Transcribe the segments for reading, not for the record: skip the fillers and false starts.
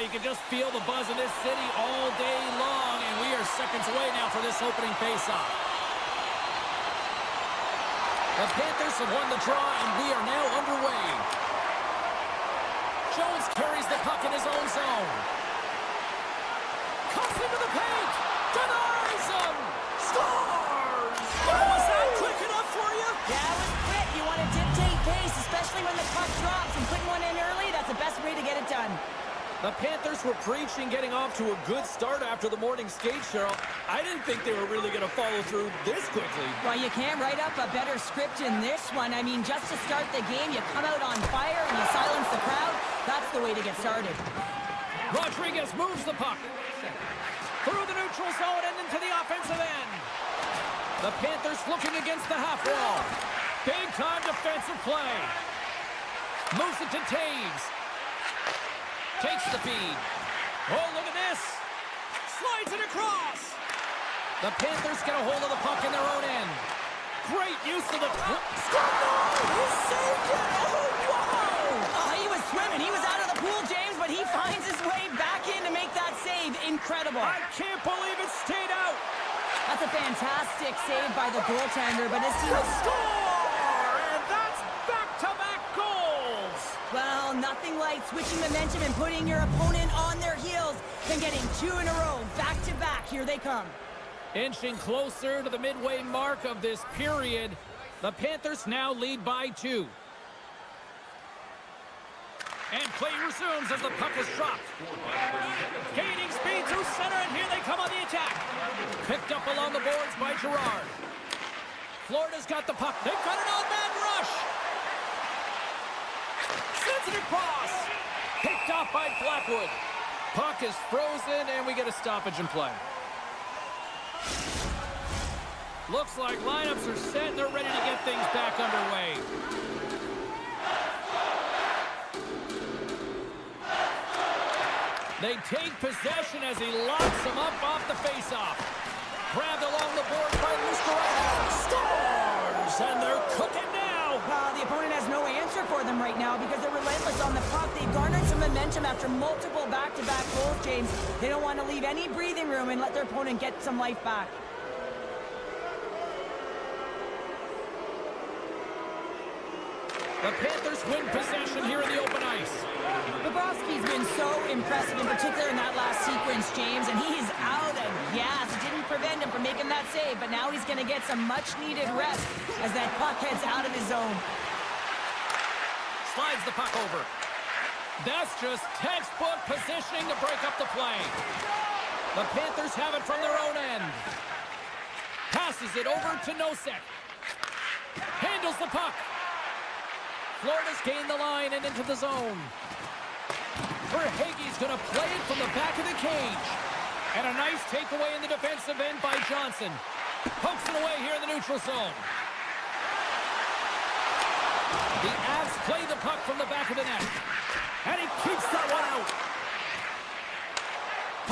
you can just feel the buzz in this city all day long, and we are seconds away now for this opening faceoff. The Panthers have won the draw, and we are now underway. Jones carries the puck in his own zone. Comes into the paint. Denies him. Scores! Oh, was that quick enough for you? Yeah, it was quick. You want to dictate pace, especially when the puck drops, and putting one in early, that's the best way to get it done. The Panthers were preaching getting off to a good start after the morning skate, Cheryl. I didn't think they were really going to follow through this quickly. Well, you can't write up a better script in this one. I mean, just to start the game, you come out on fire and you silence the crowd. That's the way to get started. Rodriguez moves the puck through the neutral zone and into the offensive end. The Panthers looking against the half wall. Big-time defensive play. Moves it to Taves. Takes the feed. Oh, look at this. Slides it across. The Panthers get a hold of the puck in their own end. Great use of the... He saved it! Oh, wow! Oh, he was swimming. He was out of the pool, James, but he finds his way back in to make that save. Incredible. I can't believe it stayed out. That's a fantastic save by the goaltender, but his team... Score! And that's back-to-back goals. Well, nothing like switching momentum and putting your opponent on their heels than getting two in a row, back-to-back. Here they come. Inching closer to the midway mark of this period, the Panthers now lead by 2. And play resumes as the puck is dropped. Gaining speed through center, and here they come on the attack. Picked up along the boards by Girard. Florida's got the puck. They've got an odd-man rush. Sends it across. Picked off by Blackwood. Puck is frozen, and we get a stoppage in play. Looks like lineups are set, and they're ready to get things back underway. They take possession as he locks him up off the faceoff. Grabbed along the boards by Luskerainen. Scores! And they're cooking now. The opponent has no answer for them right now because they're relentless on the puck. They've garnered some momentum after multiple back-to-back goals, James. They don't want to leave any breathing room and let their opponent get some life back. The Panthers win possession here in the open ice. Bobrovsky's been so impressive, in particular in that last sequence, James, and he's out of gas. It didn't prevent him from making that save, but now he's going to get some much-needed rest as that puck heads out of his zone. Slides the puck over. That's just textbook positioning to break up the play. The Panthers have it from their own end. Passes it over to Nosek. Handles the puck. Florida's gained the line and into the zone. Verhaeghe's going to play it from the back of the cage. And a nice takeaway in the defensive end by Johnson. Pokes it away here in the neutral zone. The Avs play the puck from the back of the net. And he keeps that one out.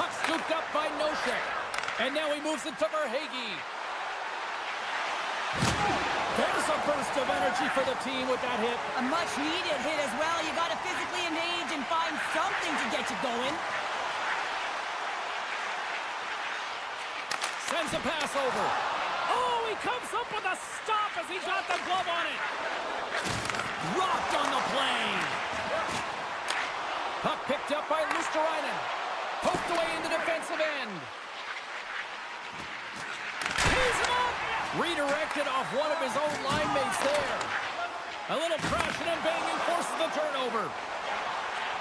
Puck scooped up by Nosek. And now he moves it to Verhaeghe. There's a burst of energy for the team with that hit. A much-needed hit as well. You got to physically engage and find something to get you going. Sends a pass over. Oh, he comes up with a stop as he got the glove on it. Rocked on the play. Puck picked up by Luskerainen. Poked away in the defensive end. He's him up. Redirected off one of his own line mates there. A little crashing and banging forces the turnover.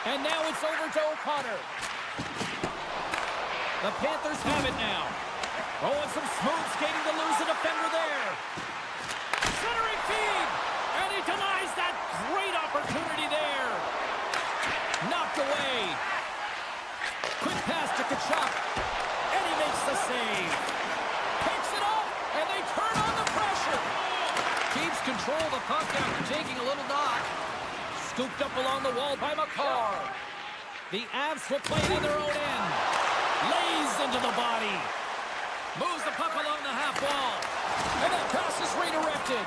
And now it's over to O'Connor. The Panthers have it now. Oh, and some smooth skating to lose the defender there. Centering feed. And he denies that great opportunity there. Knocked away. Quick pass to Tkachuk. And he makes the save. Picks it up. And they turn on the pressure. Keeps control of the puck after taking a little knock. Scooped up along the wall by McCarr. The Avs will play it in their own end. Lays into the body. Moves the puck along the half wall. And that pass is redirected.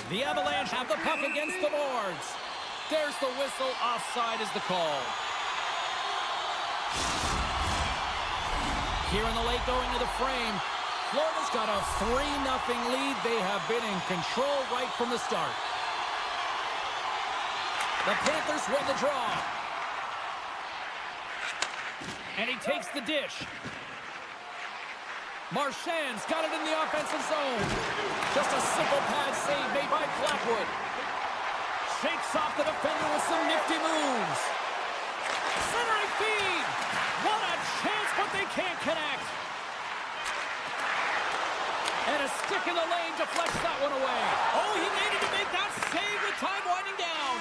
The Avalanche have the puck against the boards. There's the whistle. Offside is the call. Here in the late going to the frame, Florida's got a 3-0 lead. They have been in control right from the start. The Panthers win the draw. And he takes the dish. Marchand's got it in the offensive zone. Just a simple pad save made by Blackwood. Shakes off the defender with some nifty moves. Centering feed. What a chance, but they can't connect. And a stick in the lane deflects that one away. Oh, he needed to make that save with time winding down.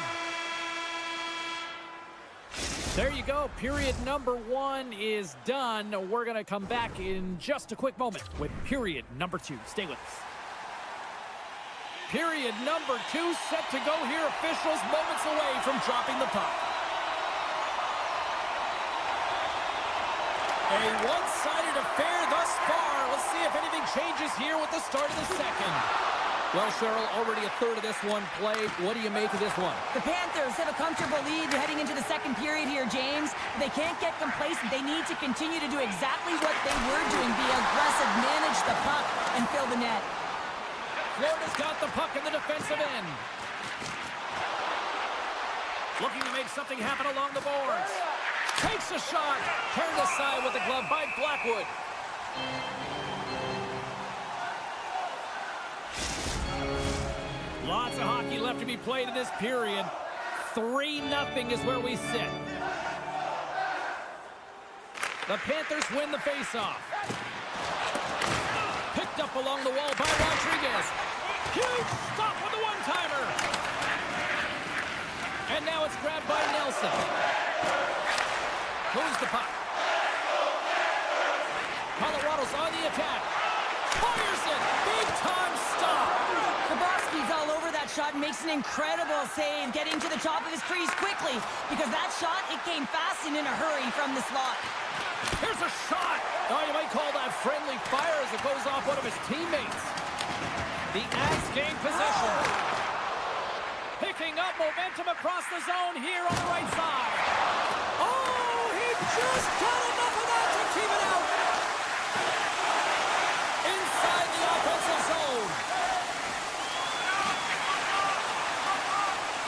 There you go. Period number 1 is done. We're going to come back in just a quick moment with period number 2. Stay with us. Period number 2 set to go here. Officials moments away from dropping the puck. A one-sided affair thus far. Let's see if anything changes here with the start of the second. Well, Cheryl, already a third of this one played. What do you make of this one? The Panthers have a comfortable lead heading into the second period here, James. They can't get complacent. They need to continue to do exactly what they were doing. Be aggressive, manage the puck, and fill the net. Florida's got the puck in the defensive end. Looking to make something happen along the boards. Takes a shot. Turned aside with the glove by Blackwood. Lots of hockey left to be played in this period. 3-0 is where we sit. The Panthers win the faceoff. Picked up along the wall by Rodriguez. Huge stop with the one-timer. And now it's grabbed by Nelson. Moves the puck. Colorado's on the attack. Fires it. Big-time stop. Bobrovsky's all over that shot and makes an incredible save, getting to the top of his crease quickly, because that shot, it came fast and in a hurry from the slot. Here's a shot. Oh, you might call that friendly fire as it goes off one of his teammates. The Avs gain possession. Picking up momentum across the zone here on the right side. Oh, he just got enough of that to keep it out. Inside the offensive zone.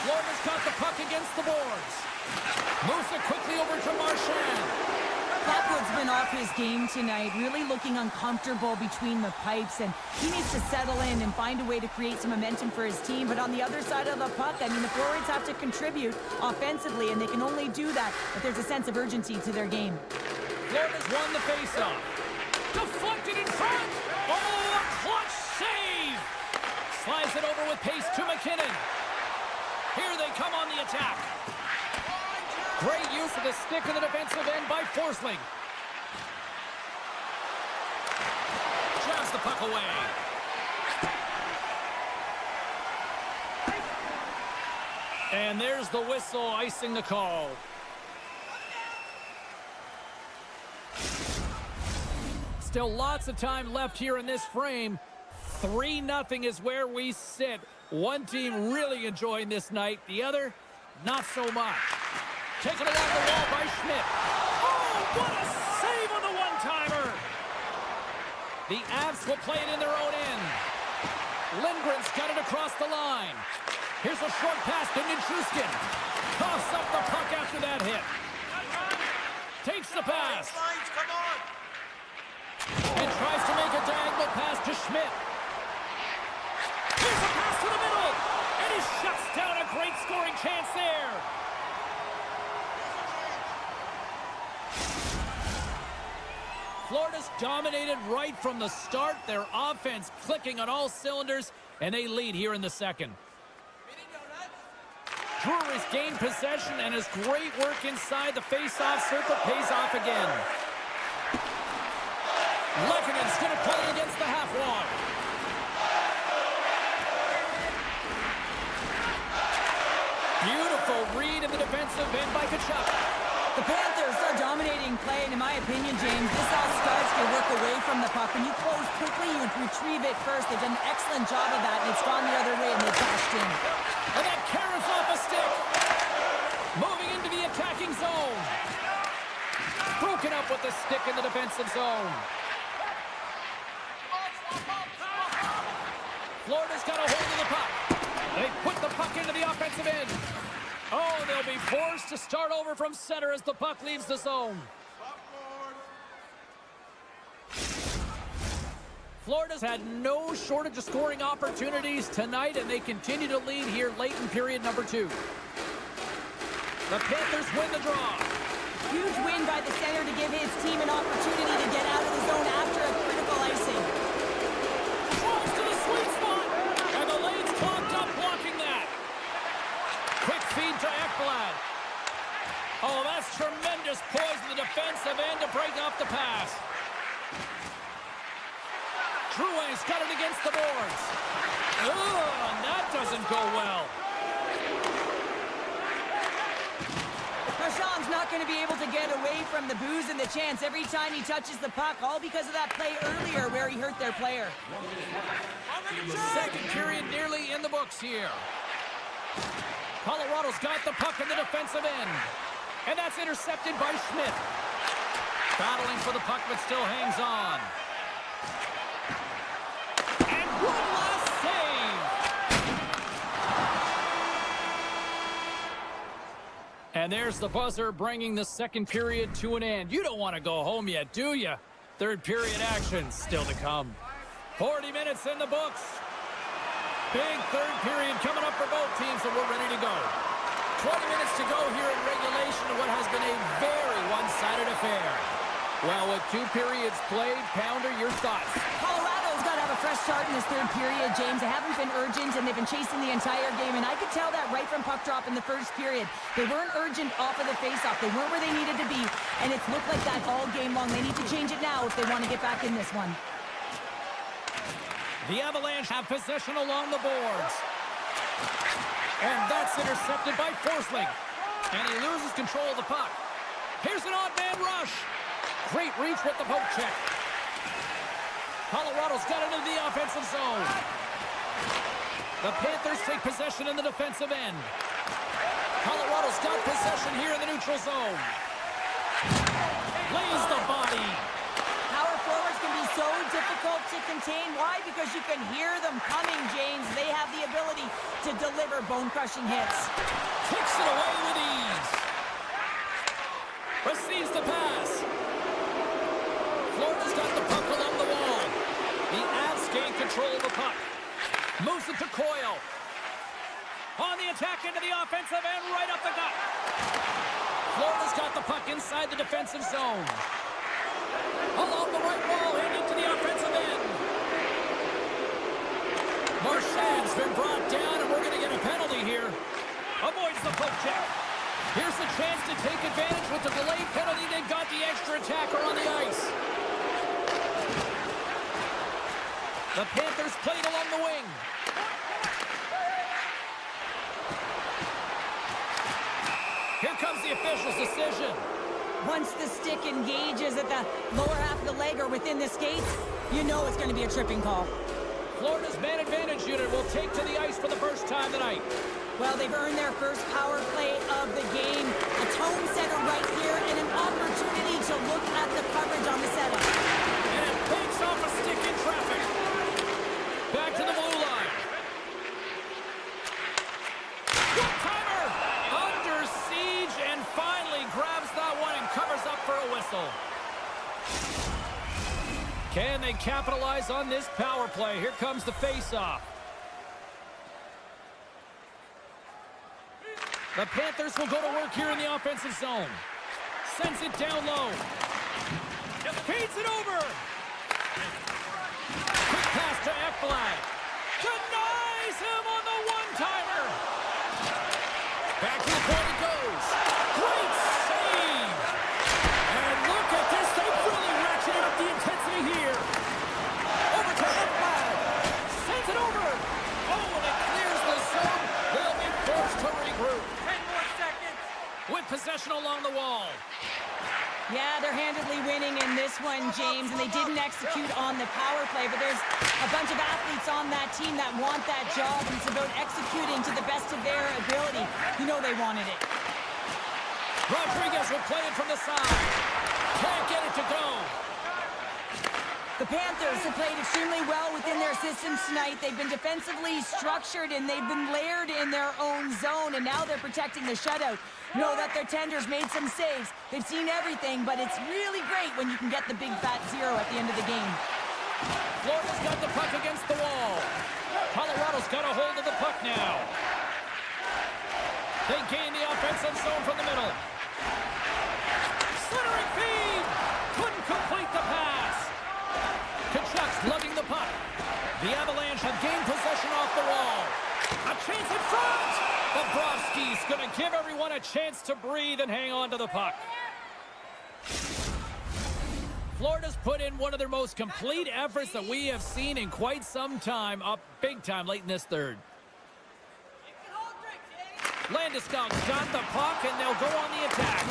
Florida's got the puck against the boards. Moves it quickly over to Marchand. Blackwood's been off his game tonight, really looking uncomfortable between the pipes, and he needs to settle in and find a way to create some momentum for his team. But on the other side of the puck, I mean, the forwards have to contribute offensively, and they can only do that if there's a sense of urgency to their game. Florida's won the faceoff. Deflected in front. Oh, a clutch save. Slides it over with pace to McKinnon. Here they come on the attack. Great use of the stick in the defensive end by Forsling. Jabs the puck away. And there's the whistle, icing the call. Still lots of time left here in this frame. 3-0 is where we sit. One team really enjoying this night. The other, not so much. Taken along the wall by Schmidt. Oh, what a save on the one-timer. The Avs will play it in their own end. Lindgren's got it across the line. Here's a short pass to Nichushkin. Coughs up the puck after that hit. Takes the pass. And tries to make a diagonal pass to Schmidt. Here's a pass to the middle. And he shuts down a great scoring chance there. Florida's dominated right from the start. Their offense clicking on all cylinders, and they lead here in the second. Drury's gained possession, and his great work inside the face-off circle pays off again. Lekkonen's going to play against the half wall. Beautiful read in the defensive end by Kachuk. The Panthers are dominating play, and in my opinion, James, this all starts to work away from the puck. When you close quickly, you retrieve it first. They've done an excellent job of that, and it's gone the other way, and they've dashed in. And that carries off a stick. Moving into the attacking zone. Broken up with the stick in the defensive zone. Florida's got a hold of the puck. They put the puck into the offensive end. Oh, they'll be forced to start over from center as the puck leaves the zone. Florida's had no shortage of scoring opportunities tonight, and they continue to lead here late in period number 2. The Panthers win the draw. Huge win by the center to give his team an opportunity to get out of the zone after a critical icing. Drives to the sweet spot, and the lane's clogged up blocking that. Quick feed to Ekblad. Oh, that's tremendous poise in the defensive end to break off the pass. Drouin's got it against the boards. Oh, and that doesn't go well. Marchand's not going to be able to get away from the booze and the chants every time he touches the puck, all because of that play earlier where he hurt their player. Second period nearly in the books here. Colorado's got the puck in the defensive end. And that's intercepted by Schmidt. Battling for the puck, but still hangs on. And one last save. And there's the buzzer, bringing the second period to an end. You don't want to go home yet, do you? Third period action still to come. 40 minutes in the books. Big third period coming up for both teams, and we're ready to go. 20 minutes to go here in regulation of what has been a very one-sided affair. Well, with 2 periods played, Pounder, your thoughts? Colorado's got to have a fresh start in this third period, James. They haven't been urgent, and they've been chasing the entire game, and I could tell that right from puck drop in the first period. They weren't urgent off of the faceoff. They weren't where they needed to be, and it's looked like that all game long. They need to change it now if they want to get back in this one. The Avalanche have possession along the boards. And that's intercepted by Forsling. And he loses control of the puck. Here's an odd man rush. Great reach with the poke check. Colorado's got it into the offensive zone. The Panthers take possession in the defensive end. Colorado's got possession here in the neutral zone. Lays the body. Power forwards can be so difficult to contain. Why? Because you can hear them coming, James. They have the ability to deliver bone-crushing hits. Kicks it away with ease. Receives the pass. Florida's got the puck along the wall. The Avs gain control of the puck. Moves it to Coyle. On the attack into the offensive end, right up the gut. Florida's got the puck inside the defensive zone. Along the right wall and into the offensive end. Marchand's been brought down, and we're going to get a penalty here. Avoids the poke check. Here's the chance to take advantage with the delayed penalty. They've got the extra attacker on the ice. The Panthers played along the wing. Here comes the official's decision. Once the stick engages at the lower half of the leg or within the skates, you know it's going to be a tripping call. Florida's man advantage unit will take to the ice for the first time tonight. Well, they've earned their first power play of the game. A tone setter right here and an opportunity to look at the coverage on the setup. And it breaks off a stick in traffic. Back to the blue line. One-timer! Under siege, and finally grabs that one and covers up for a whistle. Can they capitalize on this power play? Here comes the face-off. The Panthers will go to work here in the offensive zone. Sends it down low. Feeds it over. Quick pass to Ekblad. Denies him on the one-timer. Back to the point it goes. Great save. And look at this. They've really ratcheted up the intensity here. Over to Ekblad. Sends it over. Oh, and it clears the zone. They'll be forced to regroup. 10 more seconds. With possession along the wall. Yeah, they're handedly winning in this one, James, and they didn't execute on the power play, but there's a bunch of athletes on that team that want that job, and it's about executing to the best of their ability. You know they wanted it. Rodriguez will play it from the side. Can't get it to go. The Panthers have played extremely well within their systems tonight. They've been defensively structured, and they've been layered in their own zone, and now they're protecting the shutout. Know that their tenders made some saves. They've seen everything, but it's really great when you can get the big fat zero at the end of the game. Florida's got the puck against the wall. Colorado's got a hold of the puck now. They gain the offensive zone from the middle. Centering feed! Couldn't complete the pass. Kachuk's lugging the puck. The Avalanche have gained possession off the wall. A chance in front! Bobrovsky's going to give everyone a chance to breathe and hang on to the puck. Florida's put in one of their most complete efforts that we have seen in quite some time, up big time late in this third. Landeskog's got the puck, and they'll go on the attack.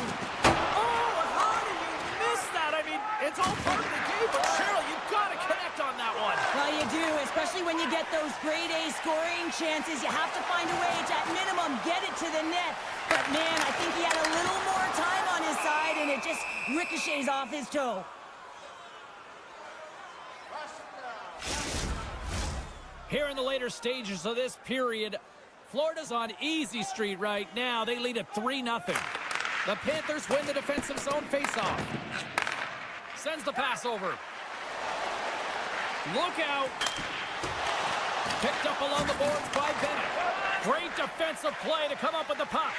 Oh, how do you miss that? I mean, it's all part of the game, but Cheryl, you've got to connect on that one. Well, you do, especially when you get those grade A scoring chances. You have to find a way to, at minimum, get it to the net. But, man, I think he had a little more time on his side, and it just ricochets off his toe. Here in the later stages of this period, Florida's on easy street right now. They lead at 3-0. The Panthers win the defensive zone faceoff. Sends the pass over. Look out. Picked up along the boards by Bennett. Great defensive play to come up with the puck.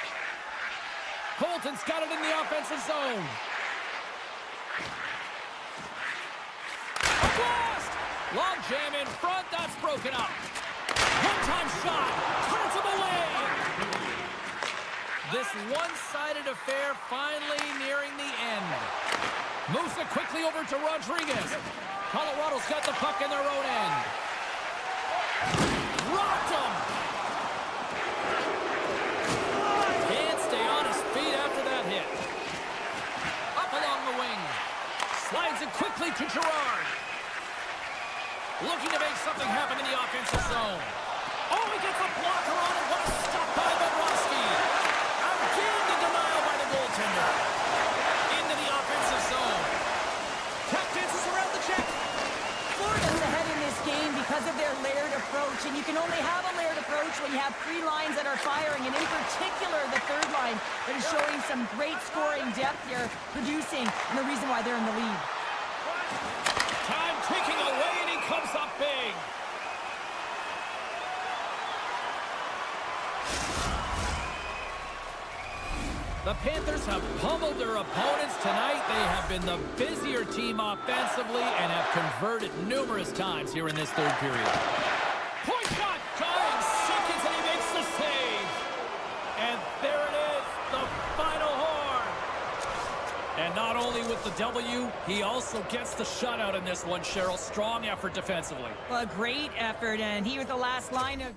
Colton's got it in the offensive zone. A blast! Long jam in front. That's broken up. One-time shot. Turns him away. This one-sided affair finally nearing the end. Moves it quickly over to Rodriguez. Colorado's got the puck in their own end. Rocked him. Can't stay on his feet after that hit. Up along the wing. Slides it quickly to Girard. Looking to make something happen in the offensive zone. Oh, he gets a blocker on it. What a stop by Bobrovsky. Again, the denial by the goaltender. Into the offensive zone. Tap dances around the check. Florida's ahead in this game because of their layered approach, and you can only have a layered approach when you have three lines that are firing, and in particular, the third line that is showing some great scoring depth here, producing, and the reason why they're in the lead. Time ticking away, and he comes up big. The Panthers have pummeled their opponents tonight. They have been the busier team offensively and have converted numerous times here in this third period. Point shot! Dying seconds, and he makes the save. And there it is, the final horn. And not only with the W, he also gets the shutout in this one, Cheryl. Strong effort defensively. Well, a great effort, and he was the last line of...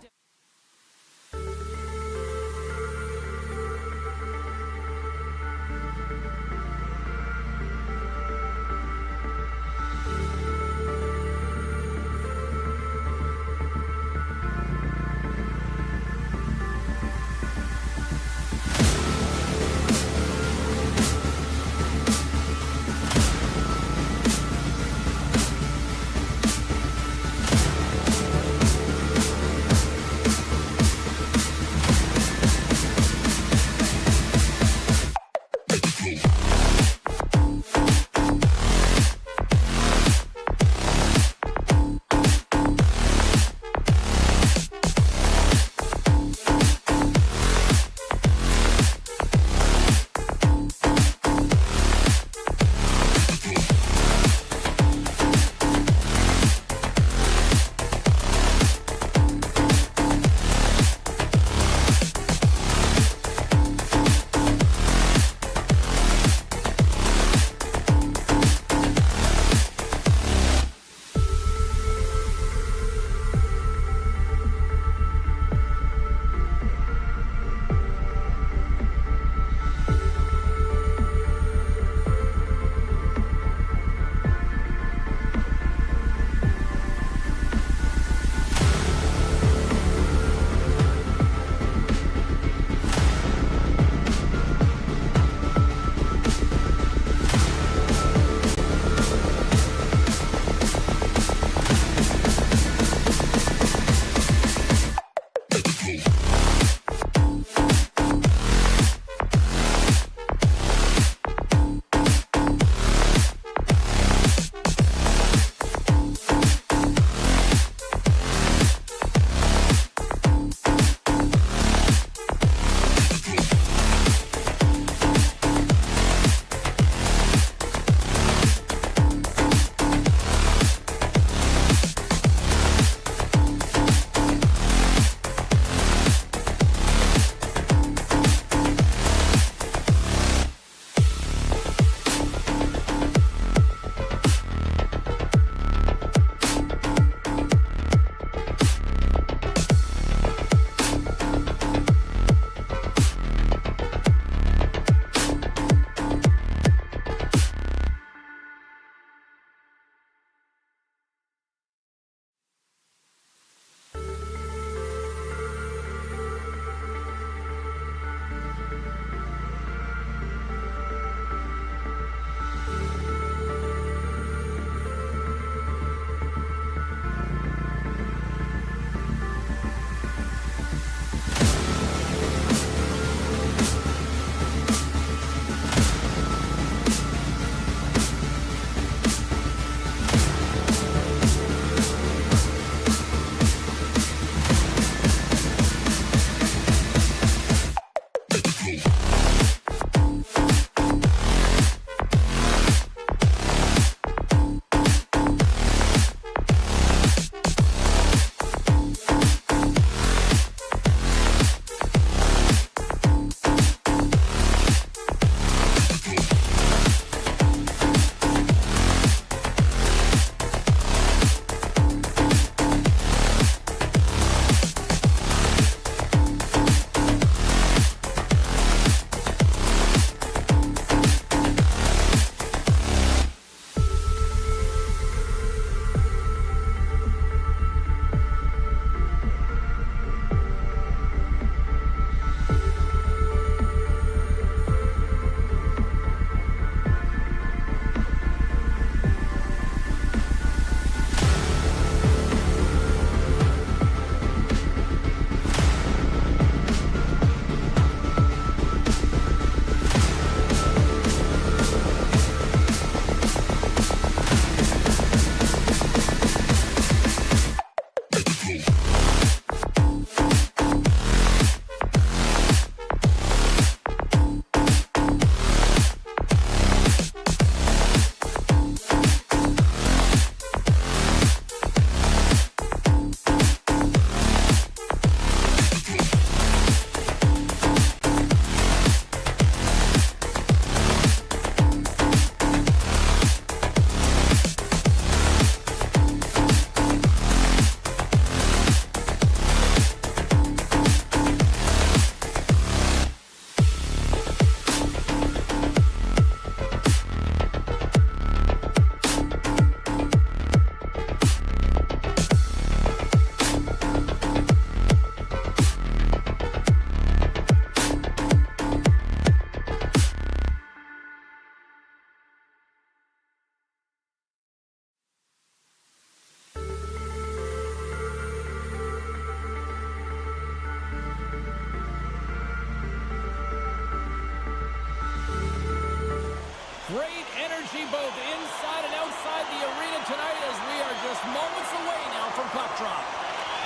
energy both inside and outside the arena tonight as we are just moments away now from puck drop.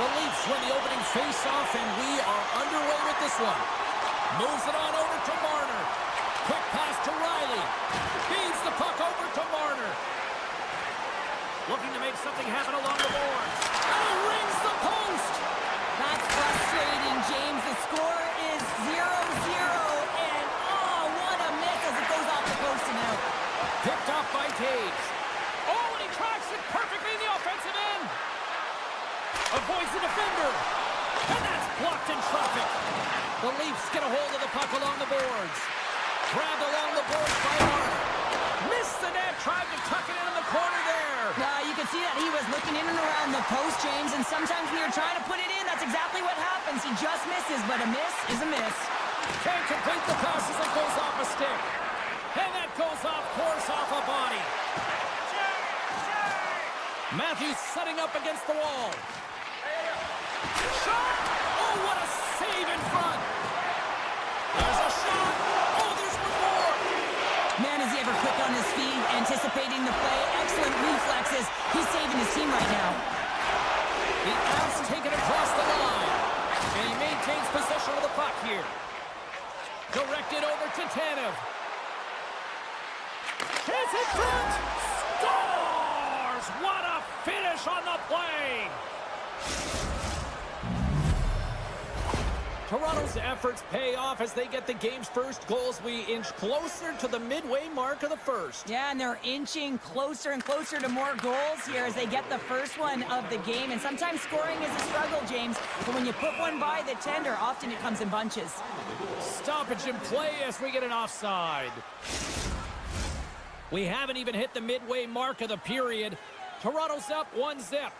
The Leafs win the opening face-off, and we are underway with this one. Moves it on over to Marner. Quick pass to Riley. Feeds the puck over to Marner. Looking to make something happen along the boards. And he rings the post! That's frustrating, James. The score is 0-0, and oh, what a miss as it goes off the post and out. Picked off by Taves. Oh, and he tracks it perfectly in the offensive end. Avoids the defender. And that's blocked in traffic. The Leafs get a hold of the puck along the boards. Grabbed along the boards by Marner. Missed the net, tried to tuck it in the corner there. You can see that he was looking in and around the post, James, and sometimes when you're trying to put it in, that's exactly what happens. He just misses, but a miss is a miss. Can't complete the pass as it goes off a stick. And that goes off course off a body. Matthews setting up against the wall. Shot! Oh, what a save in front! There's a shot! Oh, there's one more! Man, is he ever quick on his feet, anticipating the play. Excellent reflexes. He's saving his team right now. The Avs take it across the line. And he maintains possession of the puck here. Directed over to Tanev. Chance in front! Scores! What a finish on the play! Toronto's efforts pay off as they get the game's first goals. We inch closer to the midway mark of the first. Yeah, and they're inching closer and closer to more goals here as they get the first one of the game. And sometimes scoring is a struggle, James. But when you put one by the tender, often it comes in bunches. Stoppage in play as we get an offside. We haven't even hit the midway mark of the period. Toronto's up 1-0.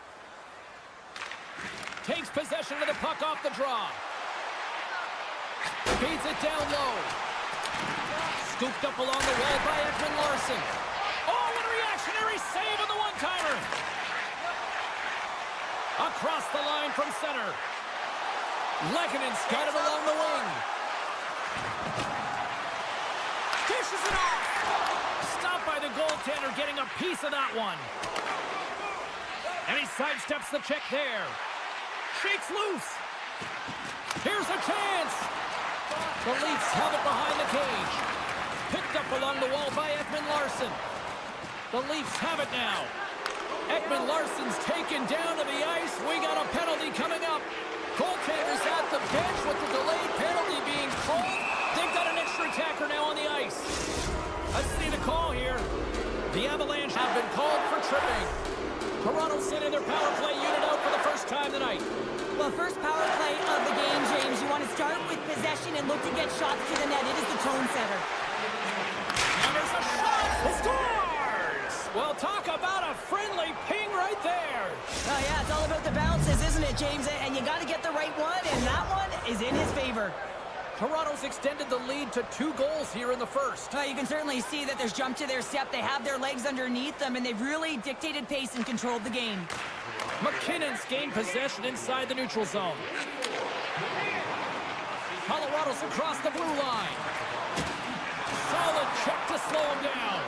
Takes possession of the puck off the draw. Feeds it down low. Scooped up along the wall by Ekman-Larsson. Oh, what a reactionary save on the one-timer. Across the line from center. Lekkonen's got it along the wing. Dishes it off. Stopped by the goaltender, getting a piece of that one. And he sidesteps the check there. Shakes loose. Here's a chance. The Leafs have it behind the cage. Picked up along the wall by Ekman-Larsson. The Leafs have it now. Ekman-Larsson's taken down to the ice. We got a penalty coming up. Goaltender's at the bench with the delayed penalty being called. They've got an extra attacker now on the ice. Let's see the call here. The Avalanche have been called for tripping. Toronto sending their power play unit out for the first time tonight. Well, first power play of the game, James. You want to start with possession and look to get shots to the net. It is the tone setter. And there's a shot. Scores! Well, talk about a friendly ping right there. Oh, yeah, it's all about the bounces, isn't it, James? And you got to get the right one, and that one is in his favor. Toronto's extended the lead to 2 goals here in the first. You can certainly see that there's jump to their step. They have their legs underneath them, and they've really dictated pace and controlled the game. McKinnon's gained possession inside the neutral zone. Colorado's across the blue line. Solid check to slow him down.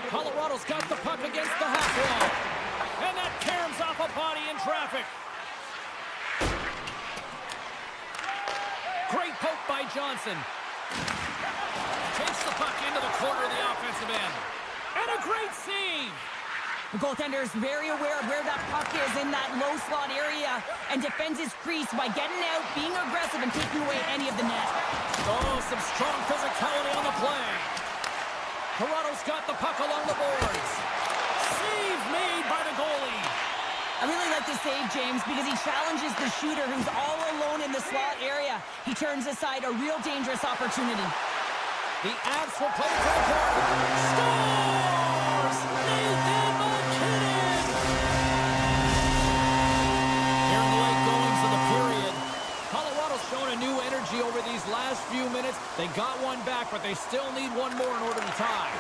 Colorado's got the puck against the half wall. And that caroms off a body in traffic. Great poke by Johnson. Takes the puck into the corner of the offensive end. And a great save. The goaltender is very aware of where that puck is in that low slot area and defends his crease by getting out, being aggressive, and taking away any of the net. Oh, some strong physicality on the play. Toronto's got the puck along the boards. Save made by the goalie. I really like this save, James, because he challenges the shooter who's all alone in the slot area. He turns aside a real dangerous opportunity. The Avs will play for the corner. Scores! Nathan McKinnon! Here in the late goings of the period, Colorado's shown a new energy over these last few minutes. They got one back, but they still need one more in order to tie.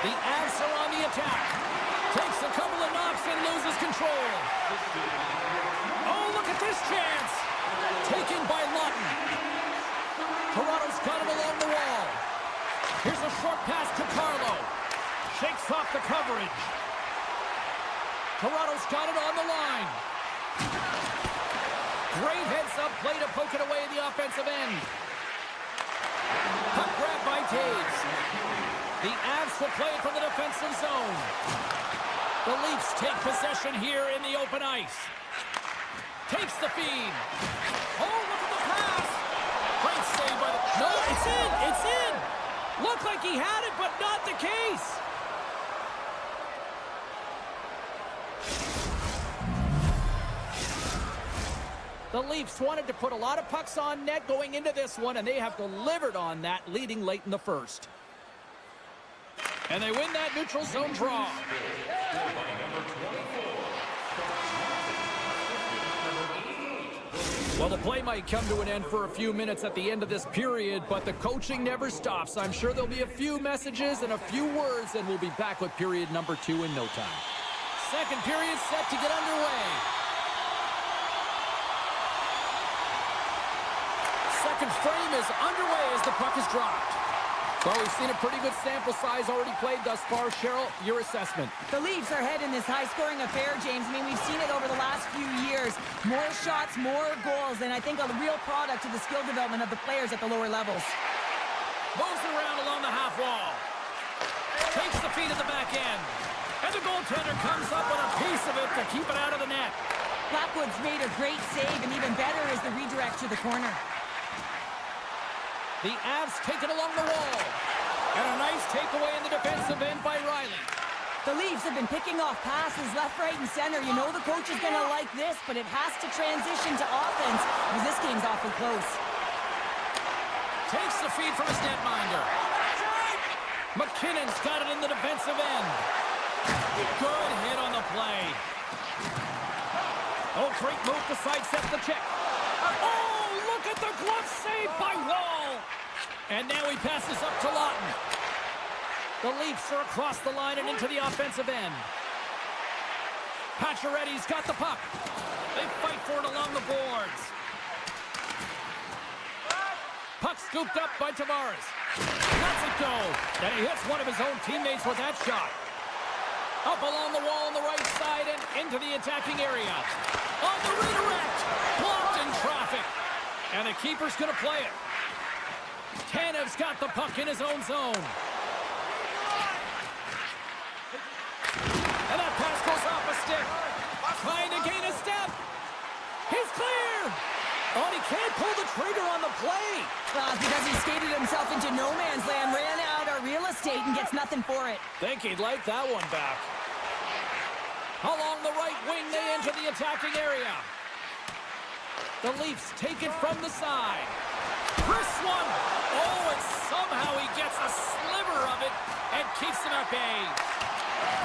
The Avs are on the attack. Takes a couple of knocks and loses control. Oh, look at this chance. Taken by Lawton. Toronto's got it along the wall. Here's a short pass to Carlo. Shakes off the coverage. Toronto's got it on the line. Great heads-up play to poke it away in the offensive end. Puck grab by Taves. The Avs will play it from the defensive zone. The Leafs take possession here in the open ice. Takes the feed. Oh, look at the pass. Great save by the... No, it's in. It's in. Looked like he had it, but not the case. The Leafs wanted to put a lot of pucks on net going into this one, and they have delivered on that, leading late in the first. And they win that neutral zone draw. Well, the play might come to an end for a few minutes at the end of this period, but the coaching never stops. I'm sure there'll be a few messages and a few words, and we'll be back with period number 2 in no time. Second period set to get underway. Second frame is underway as the puck is dropped. Well, we've seen a pretty good sample size already played thus far. Cheryl, your assessment. The Leafs are ahead in this high-scoring affair, James. I mean, we've seen it over the last few years. More shots, more goals, and I think a real product of the skill development of the players at the lower levels. Moves it around along the half wall. Takes the feed at the back end. And the goaltender comes up with a piece of it to keep it out of the net. Blackwood's made a great save, and even better is the redirect to the corner. The Avs take it along the wall. And a nice takeaway in the defensive end by Riley. The Leafs have been picking off passes left, right, and center. You know the coach is going to like this, but it has to transition to offense because this game's awful close. Takes the feed from his netminder. McKinnon's got it in the defensive end. Good hit on the play. Oh, great move to sidestep the check. Oh, look at the glove save by Wall. And now he passes up to Lawton. The Leafs are across the line and into the offensive end. Pacioretty's got the puck. They fight for it along the boards. Puck scooped up by Tavares. Lets it go. And he hits one of his own teammates with that shot. Up along the wall on the right side and into the attacking area. On the redirect. Blocked in traffic. And the keeper's going to play it. Tanev's got the puck in his own zone. And that pass goes off a stick. Trying to gain a step. He's clear. Oh, he can't pull the trigger on the play. Because he skated himself into no man's land, ran out of real estate, and gets nothing for it. Think he'd like that one back. Along the right wing, they enter the attacking area. The Leafs take it from the side. Chris one. Oh, and somehow he gets a sliver of it and keeps him at bay.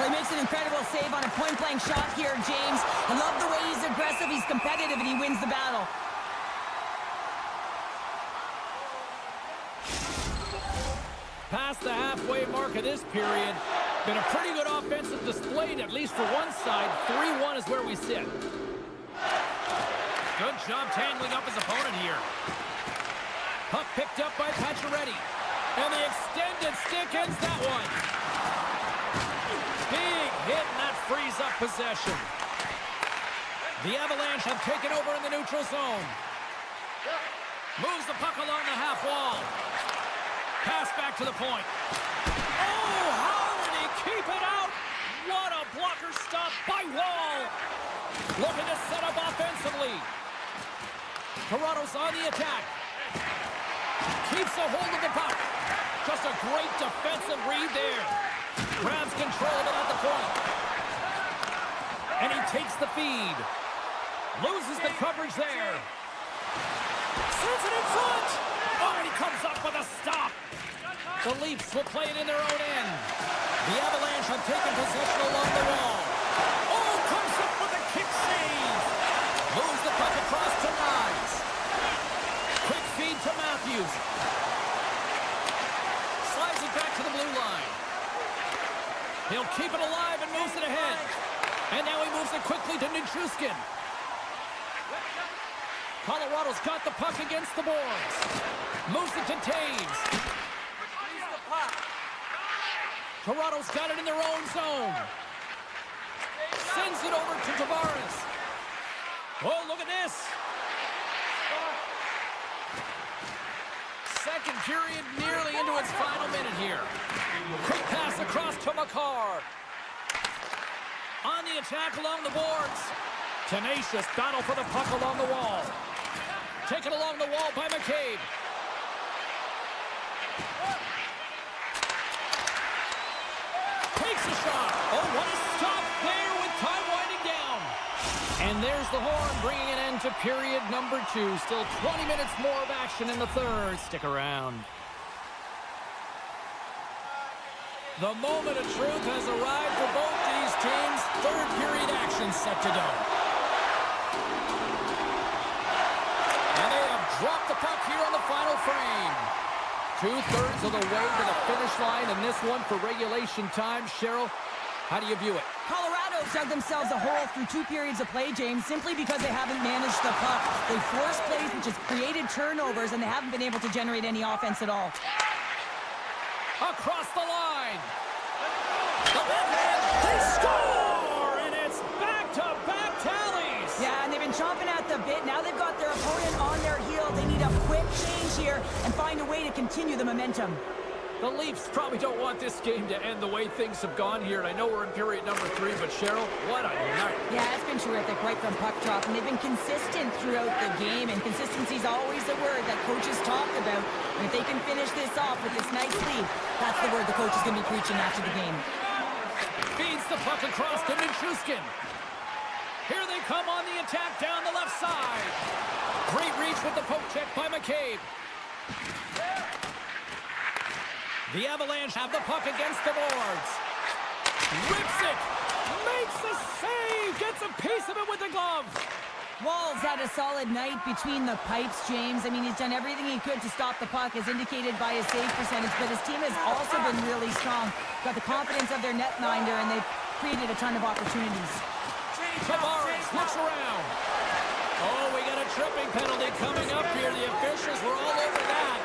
Well, he makes an incredible save on a point-blank shot here, James. I love the way he's aggressive, he's competitive, and he wins the battle. Past the halfway mark of this period. Been a pretty good offensive display, at least for one side. 3-1 is where we sit. Good job tangling up his opponent here. Puck picked up by Pacioretty. And the extended stick ends that one. Big hit, and that frees up possession. The Avalanche have taken over in the neutral zone. Moves the puck along the half wall. Pass back to the point. Oh, how did he keep it out? What a blocker stop by Wall. Looking to set up offensively. Toronto's on the attack. Keeps a hold of the puck. Just a great defensive read there. Grabs control of it at the point. And he takes the feed. Loses the coverage there. Sends it in front. Oh, and he comes up with a stop. The Leafs will play it in their own end. The Avalanche have taken possession along the wall. Oh, comes up with a kick save. Moves the puck across to Nyes. Quick feed to Matthews. Slides it back to the blue line. He'll keep it alive and moves it ahead. And now he moves it quickly to Nichushkin. Colorado's got the puck against the boards. Moves it to Taves. Toronto's got it in their own zone. Sends it over to Tavares. Oh, look at this. Second period nearly into its final minute here. Quick pass across to MaakY. On the attack along the boards. Tenacious battle for the puck along the wall. Taken along the wall by McCabe. Takes a shot. Oh, what a stop there with time winding down. And there's the horn bringing an end to period number 2. Still 20 minutes more of action in the third. Stick around. The moment of truth has arrived for both these teams. Third period action set to go. And they have dropped the puck here on the final frame. 2/3 of the way to the finish line, and this one for regulation time. Cheryl, how do you view it? Colorado dug themselves a hole through 2 periods of play, James, simply because they haven't managed the puck. They forced plays, which has created turnovers, and they haven't been able to generate any offense at all. Across the line. The backhand. They score! And it's back-to-back tallies. Yeah, and they've been chomping at the bit. Now they've got their opponent on their heels. They need a quick change here and find a way to continue the momentum. The Leafs probably don't want this game to end the way things have gone here. And I know we're in period number 3, but Cheryl, what a night. Yeah, it's been terrific right from puck drop. And they've been consistent throughout the game. And consistency is always the word that coaches talk about. And if they can finish this off with this nice lead, that's the word the coach is going to be preaching after the game. Feeds the puck across to Minchuskin. Here they come on the attack down the left side. Great reach with the poke check by McCabe. The Avalanche have the puck against the boards. Rips it. Makes a save. Gets a piece of it with the glove. Wall's had a solid night between the pipes, James. I mean, he's done everything he could to stop the puck, as indicated by his save percentage, but his team has also been really strong. Got the confidence of their netminder, and they've created a ton of opportunities. Tavares looks around. Oh, we got a tripping penalty coming up here. The officials were all over that.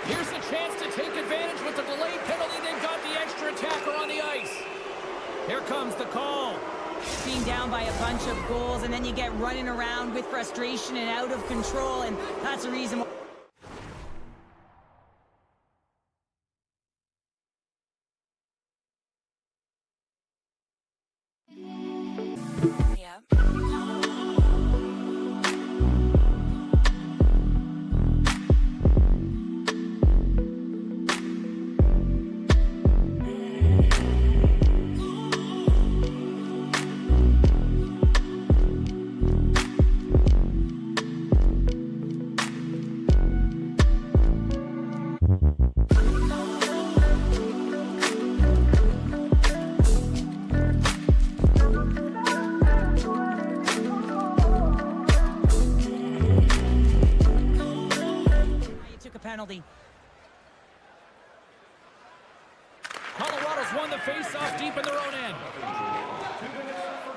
Here's a chance to take advantage with the delayed penalty. They've got the extra attacker on the ice. Here comes the call. Being down by a bunch of goals, and then you get running around with frustration and out of control, and that's the reason why. Penalty. Colorado's won the face-off deep in their own end.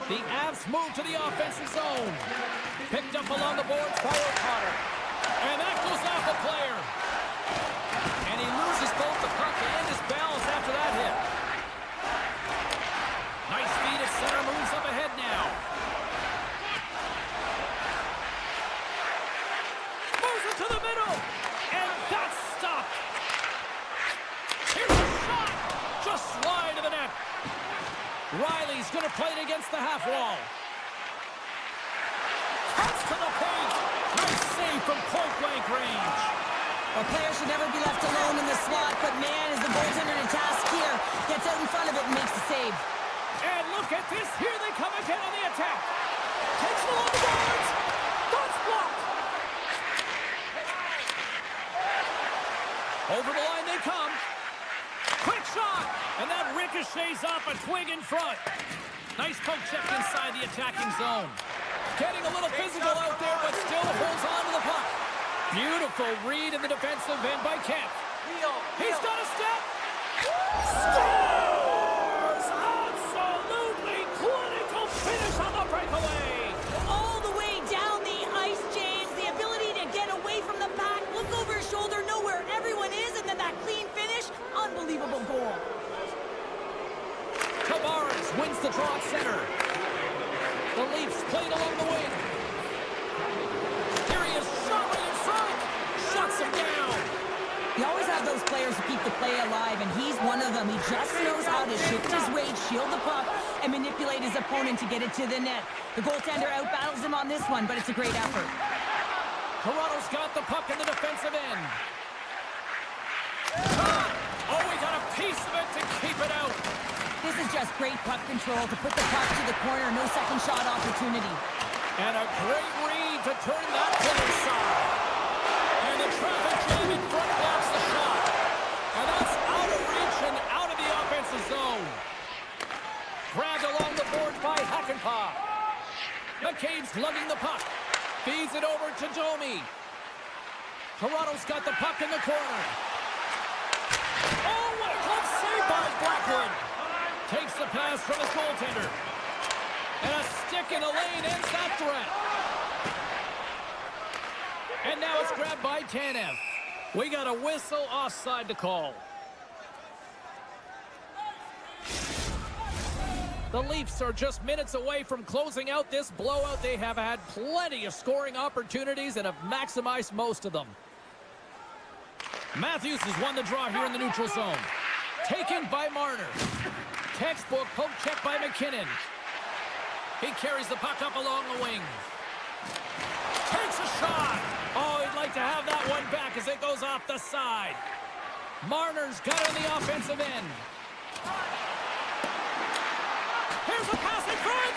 The Avs move to the offensive zone. Picked up along the boards by O'Connor. And that goes off a player. And he loses both the puck and his balance after that hit. Nice feed at center, moves up ahead now. Moves it to the middle. And that's stopped. Here's a shot. Just slide to the net. Riley's going to play it against the half wall. Cuts to the paint. Nice save from point-blank range. A player should never be left alone in the slot, but man, is the goaltender to task here. Gets out in front of it and makes the save. And look at this. Here they come again on the attack. Takes it along the boards. That's blocked. Over the line they come. Quick shot. And that ricochets off a twig in front. Nice poke check inside the attacking zone. Getting a little physical out there, but still holds on to the puck. Beautiful read in the defensive end by Kemp. He's got a step. Scores! Absolutely clinical finish on the breakaway. All the way down the ice, James. The ability to get away from the pack, look over his shoulder, know where everyone is, and then that clean finish. Unbelievable center. The Leafs played along the wing. Here he is, shot right in front. Shuts him down. You always have those players who keep the play alive, and he's one of them. He just knows how to shift his weight, shield the puck, and manipulate his opponent to get it to the net. The goaltender outbattles him on this one, but it's a great effort. Toronto's got the puck in the defensive end. Oh, he got a piece of it to keep it out. This is just great puck control to put the puck to the corner. No second shot opportunity. And a great read to turn that to the side. And the traffic jam in front blocks the shot. And that's out of reach and out of the offensive zone. Grabbed along the boards by Hakanpää. McCabe's lugging the puck. Feeds it over to Domi. Toronto's got the puck in the corner. Oh, what a glove save by Blackwood. Takes the pass from his goaltender. And a stick in the lane ends that threat. And now it's grabbed by Tanev. We got a whistle offside to call. The Leafs are just minutes away from closing out this blowout. They have had plenty of scoring opportunities and have maximized most of them. Matthews has won the draw here in the neutral zone. Taken by Marner. Textbook poke check by McKinnon. He carries the puck up along the wing. Takes a shot. Oh, he'd like to have that one back as it goes off the side. Marner's got it on the offensive end. Here's a pass in front.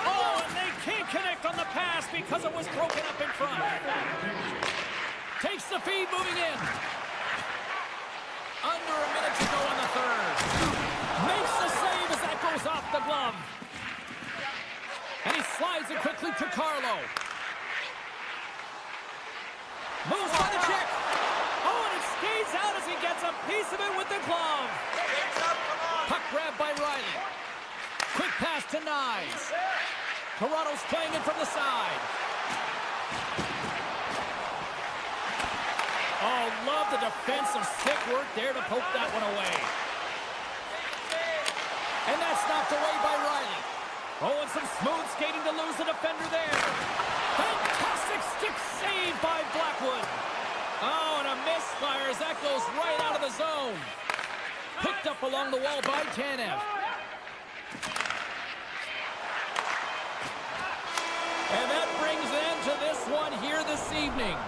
Oh, and they can't connect on the pass because it was broken up in front. Takes the feed moving in. Under a minute to go on the third. Makes the save as that goes off the glove. And he slides it quickly to Carlo. Moves by the check. Oh, and it skates out as he gets a piece of it with the glove. Puck grab by Riley. Quick pass to Nyes. Toronto's playing it from the side. Oh, love the defensive stick work there to poke that one away. And that's knocked away by Riley. Oh, and some smooth skating to lose the defender there. Fantastic stick save by Blackwood. Oh, and a misfire as that goes right out of the zone. Picked up along the wall by Tanev. And that brings an end to this one here this evening.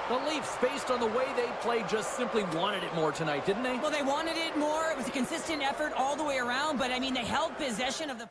The Leafs, based on the way they played, just simply wanted it more tonight, didn't they? Well, they wanted it more. It was a consistent effort all the way around, but I mean, they held possession of the...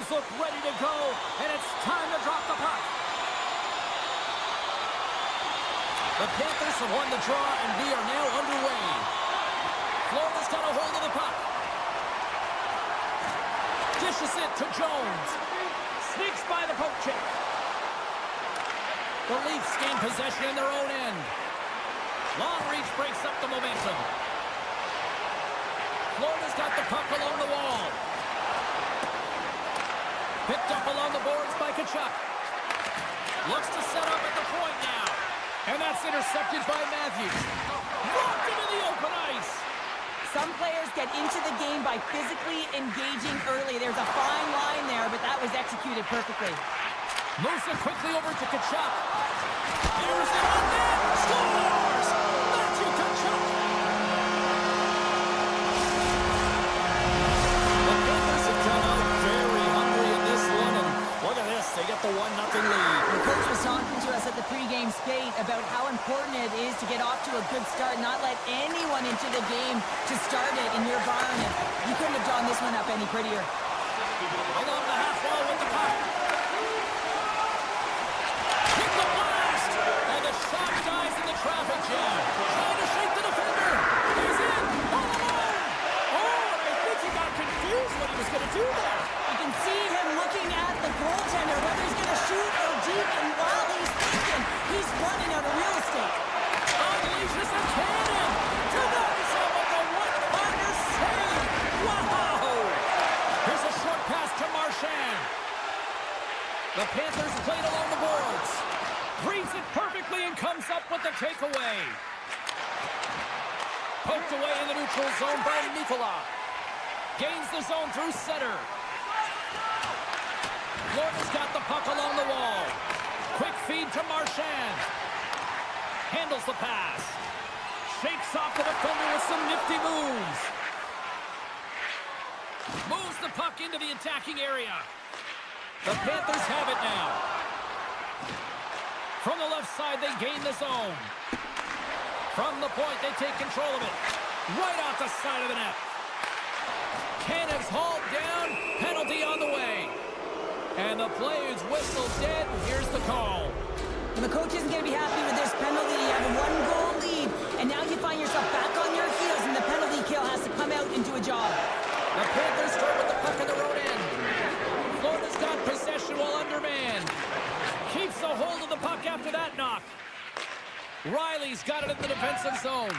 look ready to go, and it's time to drop the puck. The Panthers have won the draw, and we are now underway. Florida's got a hold of the puck. Dishes it to Jones. Sneaks by the poke check. The Leafs gain possession in their own end. Long reach breaks up the momentum. Florida's got the puck along the wall. Picked up along the boards by Tkachuk. Looks to set up at the point now. And that's intercepted by Matthews. Rocked into the open ice. Some players get into the game by physically engaging early. There's a fine line there, but that was executed perfectly. Moves it quickly over to Tkachuk. Here's it on net. Scores! Matthew Tkachuk. The Panthers have come out very hungry in this one, and look at this. They get the 1-0 lead. The coach was talking to us at the pregame skate about how important it is to get off to a good start, not let anyone into the game to start it in your barn. And you couldn't have drawn this one up any prettier. Along the half wall with the puck. Hit the blast! And the shot dies in the traffic jam. Trying to shake the defender. He's in! All alone! Oh, and I think he got confused what he was going to do there. You can see him looking at the goaltender, whether he's going to shoot or deep, and while he's thinking, he's running out of real estate. Unleashes a cannon! Denies him with the one-timer save! Wow! Here's a short pass to Marchand. The Panthers played along the boards. Reads it perfectly and comes up with the takeaway. Poked away in the neutral zone by MaakY. Gains the zone through center. Florida's got the puck along the wall. Quick feed to Marchand. Handles the pass. Shakes off the defender with some nifty moves. Moves the puck into the attacking area. The Panthers have it now. From the left side, they gain the zone. From the point, they take control of it. Right off the side of the net. Cannon's hauled down. Penalty on the way. And the play is whistled dead. Here's the call. And the coach isn't going to be happy with this penalty. You have a one-goal lead, and now you find yourself back on your heels, and the penalty kill has to come out and do a job. The Panthers start with the puck in their own end. Florida's got possession while undermanned. Keeps a hold of the puck after that knock. Riley's got it in the defensive zone.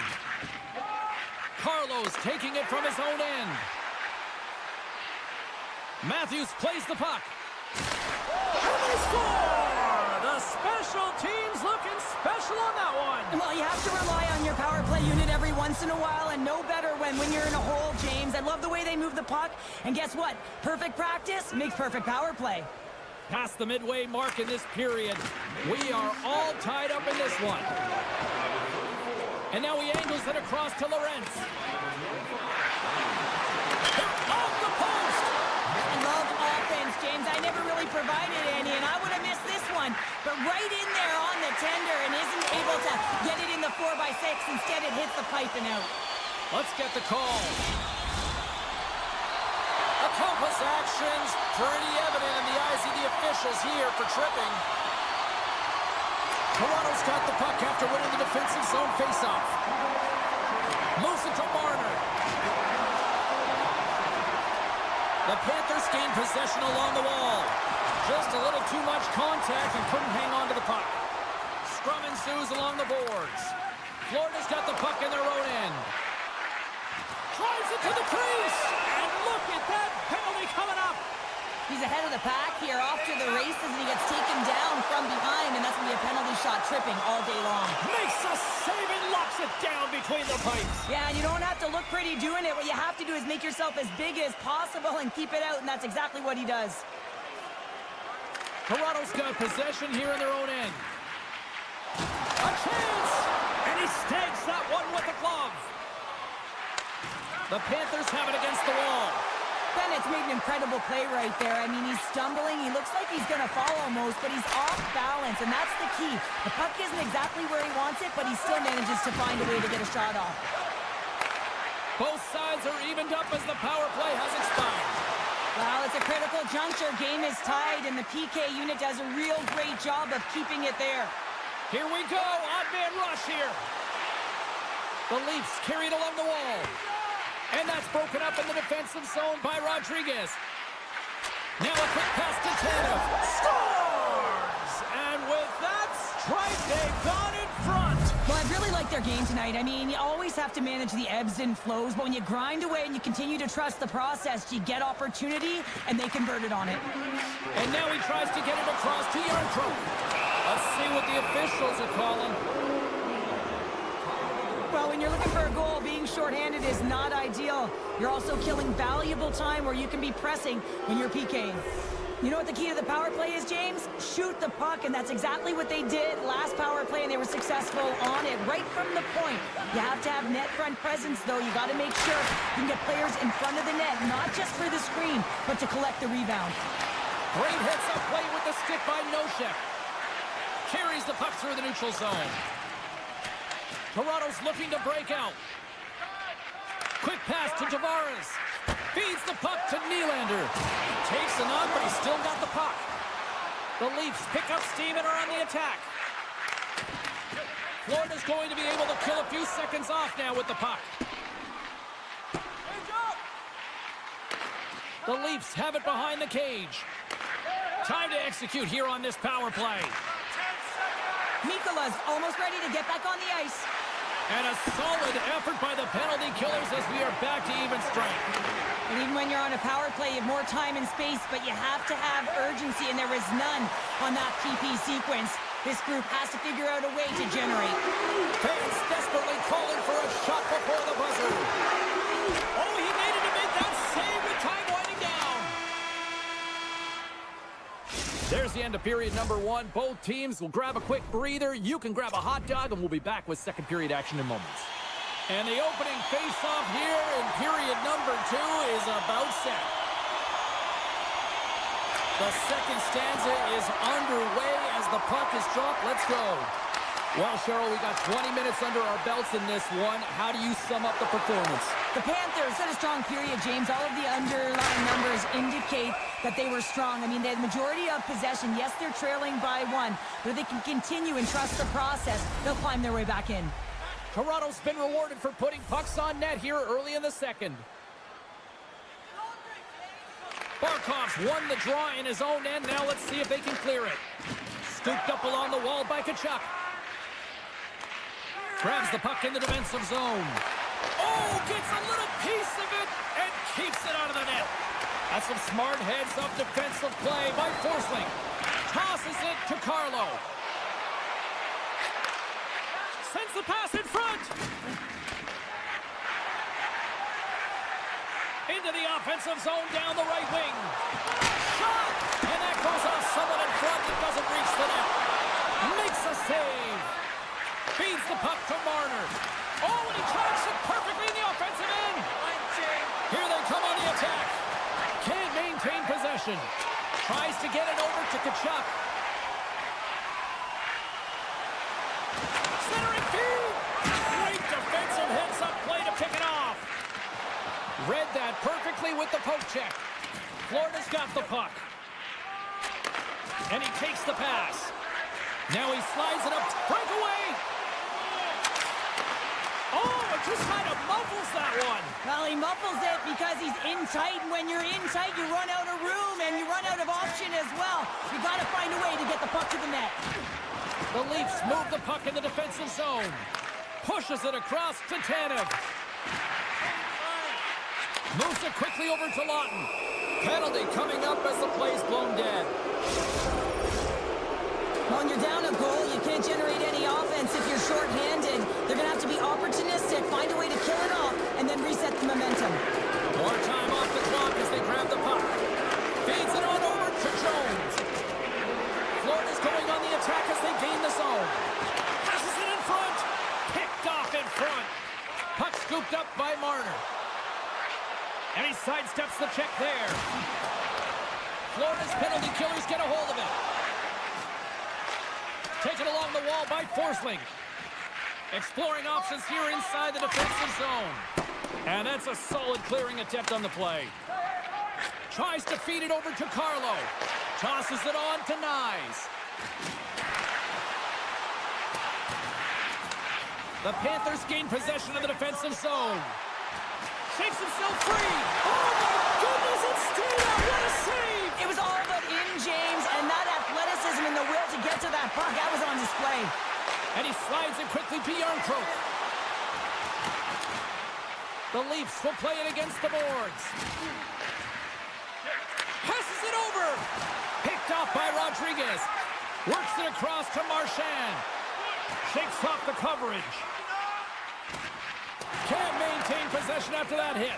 Carlos taking it from his own end. Matthews plays the puck. And they score! The special teams looking special on that one. Well, you have to rely on your power play unit every once in a while, and no better when you're in a hole, James. I love the way they move the puck, and guess what? Perfect practice makes perfect power play. Past the midway mark in this period, we are all tied up in this one. And now he angles it across to Lorentz. Off the post! I love offense, James. I never really provided any, and I would have missed this one. But right in there on the tender and isn't able to get it in the 4x6. Instead, it hits the pipe and out. Let's get the call. Accomplice action's pretty evident in the eyes of the officials here for tripping. Toronto's got the puck after winning the defensive zone faceoff. Moves it to Marner. The Panthers gain possession along the wall. Just a little too much contact and couldn't hang on to the puck. Scrum ensues along the boards. Florida's got the puck in their own end. Drives it to the crease. And look at that penalty coming up. He's ahead of the pack here, off to the races, and he gets taken down from behind, and that's going to be a penalty shot tripping all day long. Makes a save and locks it down between the pipes. Yeah, and you don't have to look pretty doing it. What you have to do is make yourself as big as possible and keep it out, and that's exactly what he does. Toronto's got possession here in their own end. A chance! And he snags that one with the glove. The Panthers have it against the wall. Bennett's made an incredible play right there. I mean, he's stumbling. He looks like he's going to fall almost, but he's off balance, and that's the key. The puck isn't exactly where he wants it, but he still manages to find a way to get a shot off. Both sides are evened up as the power play has expired. Well, it's a critical juncture. Game is tied, and the PK unit does a real great job of keeping it there. Here we go. Odd man rush here. The Leafs carried along the wall. And that's broken up in the defensive zone by Rodriguez. Now a quick pass to Tanev. Scores! And with that strike, they've gone in front. Well, I really like their game tonight. I mean, you always have to manage the ebbs and flows, but when you grind away and you continue to trust the process, you get opportunity, and they converted on it. And now he tries to get it across to Yarncroke. Let's see what the officials are calling. Well, when you're looking for a goal, being shorthanded is not ideal. You're also killing valuable time where you can be pressing when you're PKing. You know what the key to the power play is, James? Shoot the puck, and that's exactly what they did last power play, and they were successful on it right from the point. You have to have net front presence, though. You got to make sure you can get players in front of the net, not just for the screen, but to collect the rebound. Great heads-up play with the stick by Noshek. Carries the puck through the neutral zone. Toronto's looking to break out. Quick pass to Tavares. Feeds the puck to Nylander. Takes a knock, but he's still got the puck. The Leafs pick up steam and are on the attack. Florida's going to be able to kill a few seconds off now with the puck. The Leafs have it behind the cage. Time to execute here on this power play. Mikola's almost ready to get back on the ice. And a solid effort by the penalty killers as we are back to even strength. And even when you're on a power play, you have more time and space, but you have to have urgency, and there is none on that PP sequence. This group has to figure out a way to generate. Fans desperately calling for a shot before the buzzer. Oh, he needed to make that save with time winding down. There's the end of period number one. Both teams will grab a quick breather. You can grab a hot dog, and we'll be back with second period action in moments. And the opening face-off here in period number two is about set. The second stanza is underway as the puck is dropped. Let's go. Well, Cheryl, we got 20 minutes under our belts in this one. How do you sum up the performance? The Panthers had a strong period, James. All of the underlying numbers indicate that they were strong. I mean, they had majority of possession. Yes, they're trailing by one, but if they can continue and trust the process, they'll climb their way back in. Toronto's been rewarded for putting pucks on net here early in the second. Barkov's won the draw in his own end. Now let's see if they can clear it. Scooped up along the wall by Tkachuk. Grabs the puck in the defensive zone. Oh, gets a little piece of it and keeps it out of the net. That's some smart heads-up defensive play by Forsling. Tosses it to Carlo. Sends the pass in front. Into the offensive zone down the right wing. Shot! And that goes off someone in front that doesn't reach the net. Makes a save. Feeds the puck to Marner. Oh, and he tracks it perfectly in the offensive end. Here they come on the attack. Can't maintain possession. Tries to get it over to Tkachuk. Centering feed. Great defensive heads-up play to pick it off. Read that perfectly with the poke check. Florida's got the puck. And he takes the pass. Now he slides it up. Breakaway. Oh, it just kind of muffles that one. Well, he muffles it because he's in tight, and when you're in tight, you run out of room, and you run out of option as well. You got to find a way to get the puck to the net. The Leafs move the puck in the defensive zone. Pushes it across to Tanev. Moves it quickly over to Lawton. Penalty coming up as the play's blown dead. When you're down a goal, you can't generate any offense if you're shorthanded. They're going to have to be opportunistic, find a way to kill it off, and then reset the momentum. More time off the clock as they grab the puck. Feeds it on over to Jones. Florida's going on the attack as they gain the zone. Passes it in front. Picked off in front. Puck scooped up by Marner. And he sidesteps the check there. Florida's penalty killers get a hold of it. Taken along the wall by Forsling. Exploring options here inside the defensive zone. And that's a solid clearing attempt on the play. Tries to feed it over to Carlo. Tosses it on to Nyes. The Panthers gain possession of the defensive zone. Shakes himself free. Oh, my goodness, it stayed out. What a save. It was all but in, James, and that athleticism and the will to get to that puck, that was on display. And he slides it quickly to Yarncroke. The Leafs will play it against the boards. Passes it over. Picked off by Rodriguez. Works it across to Marchand. Shakes off the coverage. Can't maintain possession after that hit.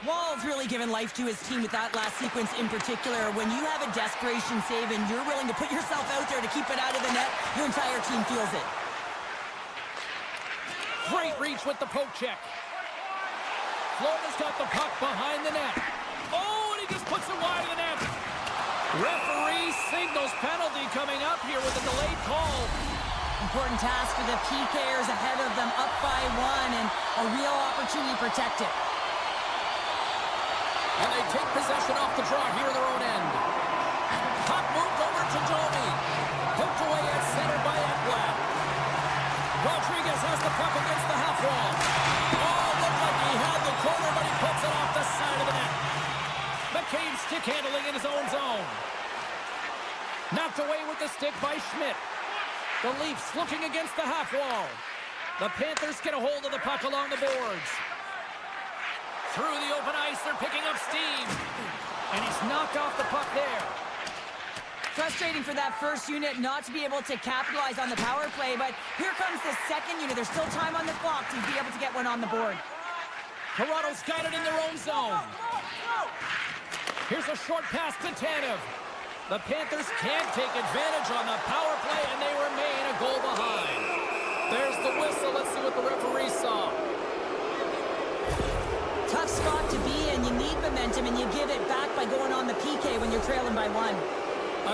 Wall's really given life to his team with that last sequence in particular. When you have a desperation save and you're willing to put yourself out there to keep it out of the net, your entire team feels it. Great reach with the poke check. Florida's got the puck behind the net. Oh, and he just puts it wide of the net. Referee signals penalty coming up here with a delayed call. Important task for the PKers ahead of them, up by 1, and a real opportunity to protect it. And they take possession off the draw here in their own end. Puck moved over to Domi. Poked away at center by Ekblad. Rodriguez has the puck against the half wall. Oh, looked like he had the corner, but he puts it off the side of the net. McCabe stick handling in his own zone. Knocked away with the stick by Schmidt. The Leafs looking against the half wall. The Panthers get a hold of the puck along the boards. Through the open ice, they're picking up steam. And he's knocked off the puck there. Frustrating for that first unit not to be able to capitalize on the power play, but here comes the second unit. There's still time on the clock to be able to get one on the board. Toronto's got it in their own zone. Here's a short pass to Tanev. The Panthers can't take advantage on the power play, and they remain a goal behind. There's the whistle. Let's see what the referee saw. Tough spot to be in. You need momentum, and you give it back by going on the PK when you're trailing by 1.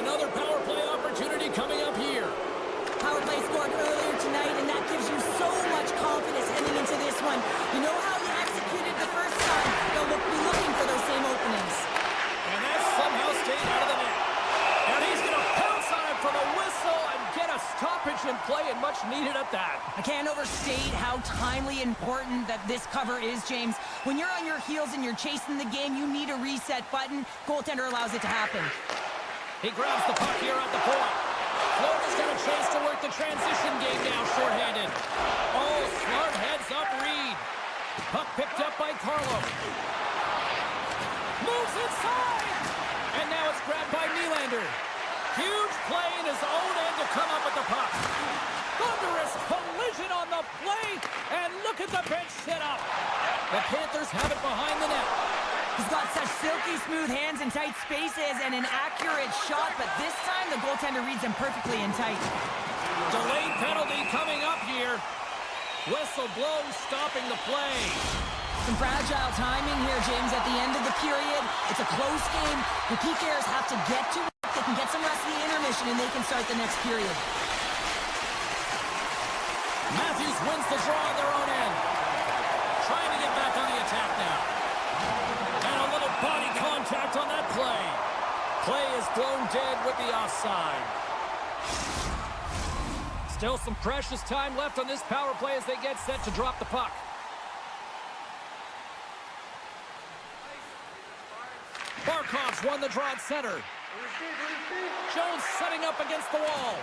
Another power play opportunity coming up here. Power play scored earlier tonight, and that gives you so much confidence heading into this one. You know how you executed the first time. They'll be looking for those same openings. And that somehow stayed out of the net. And he's going to pounce on it for the whistle and get a stoppage in play, and much needed at that. I can't overstate how timely important that this cover is, James. When you're on your heels and you're chasing the game, you need a reset button. Goaltender allows it to happen. He grabs the puck here at the point. Florida's got a chance to work the transition game now, shorthanded. Oh, smart heads up Reed. Puck picked up by Carlo. Moves inside. And now it's grabbed by Nylander. Huge play in his own end to come up with the puck. Thunderous collision on the play. And look at the bench set up. The Panthers have it behind the net. He's got such silky smooth hands in tight spaces and an accurate shot, but this time the goaltender reads him perfectly in tight. Delayed penalty coming up here. Whistle blows, stopping the play. Some fragile timing here, James, at the end of the period. It's a close game. The PKers have to get to it. They can get some rest of the intermission, and they can start the next period. Matthews wins the draw on their own end. Trying to get back on the attack now. And a little body contact on that play. Play is blown dead with the offside. Still some precious time left on this power play as they get set to drop the puck. Barkov's won the draw at center. Jones setting up against the wall.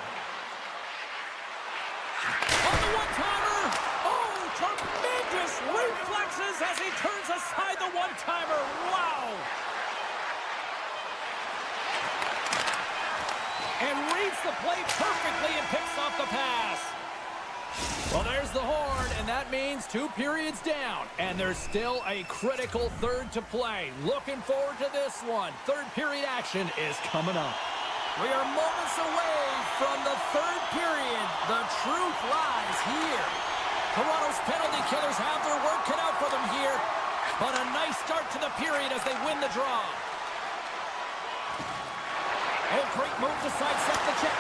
On the one-timer. Oh, tremendous reflexes as he turns aside the one-timer. Wow. And reads the play perfectly and picks off the pass. Well, there's the horn, and that means 2 periods down. And there's still a critical third to play. Looking forward to this one. Third period action is coming up. We are moments away from the third period. The truth lies here. Toronto's penalty killers have their work cut out for them here. But a nice start to the period as they win the draw. Oh, great move to sidestep the check.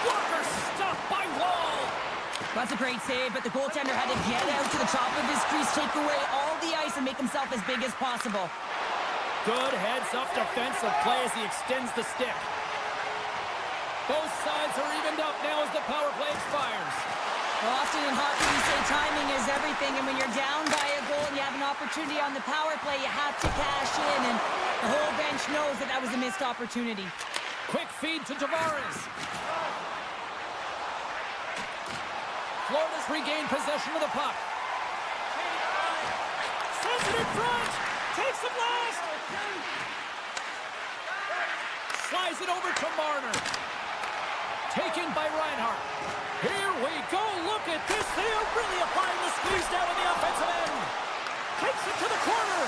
Walker stopped by Wall. That's a great save, but the goaltender had to get out to the top of his crease, take away all the ice, and make himself as big as possible. Good heads-up defensive play as he extends the stick. Both sides are evened up now as the power play expires. Well, often in hockey, we say timing is everything, and when you're down by a goal and you have an opportunity on the power play, you have to cash in, and the whole bench knows that that was a missed opportunity. Quick feed to Tavares. Florida's regained possession of the puck. Sends it in front. Takes the blast. Slides it over to Marner. Taken by Reinhart. Here we go. Look at this. They are really applying the squeeze down on the offensive end. Takes it to the corner.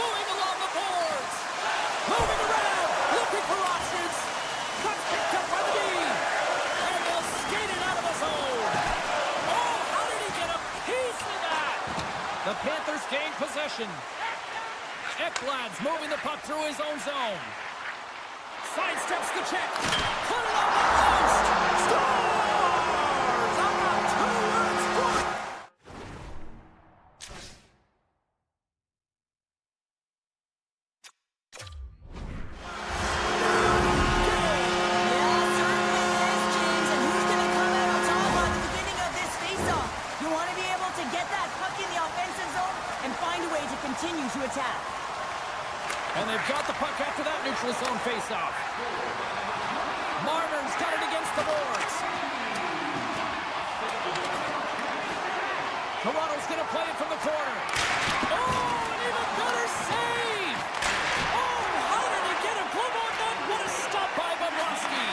Moving along the boards. Moving around. Looking for options. Cuts picked up by the D. And they'll skate it out of the zone. Oh, how did he get a piece of that? The Panthers gain possession. Ekblad's moving the puck through his own zone. Sidesteps the check. Put it on the post. Scores! On a two-word score. Yeah, certainly is, James. And who's going to come out on top at the beginning of this faceoff? You want to be able to get that puck in the offensive zone and find a way to continue to attack. And they've got the puck after that neutral zone faceoff. Marner's got it against the boards. Toronto's going to play it from the corner. Oh, an even better save! Oh, how did he get a glove on that? What a stop by Bobrovsky!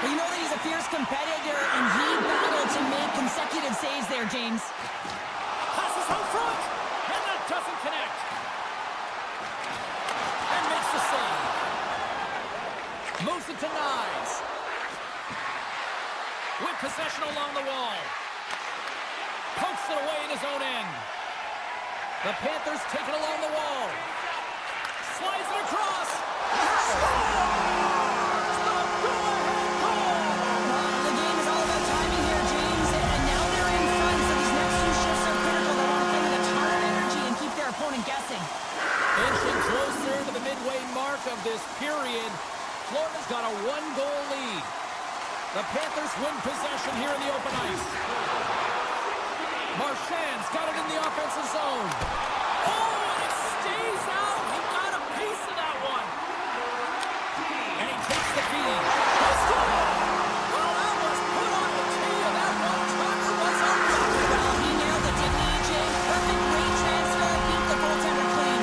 Well, you know that he's a fierce competitor, and he battled to make consecutive saves there, James. Passes out front, and that doesn't connect. And makes the save. Moves it to Nyes. With possession along the wall. Pokes it away in his own end. The Panthers take it along the wall. Slides it across. Scores! The go-ahead goal! The game is all about timing here, James, and now they're in front, so these next two shifts are critical. They want to play with a ton of energy and keep their opponent guessing. Inching closer to the midway mark of this period. Florida's got a one-goal lead. The Panthers win possession here in the open ice. Marchand's got it in the offensive zone. Oh, and it stays out. He got a piece of that one. And he takes the feed. Let's go! Well, that was put on the tee, and that one-timer was a rocket. Well, he nailed it, didn't he, James? Perfect weight transfer, beat the goaltender clean.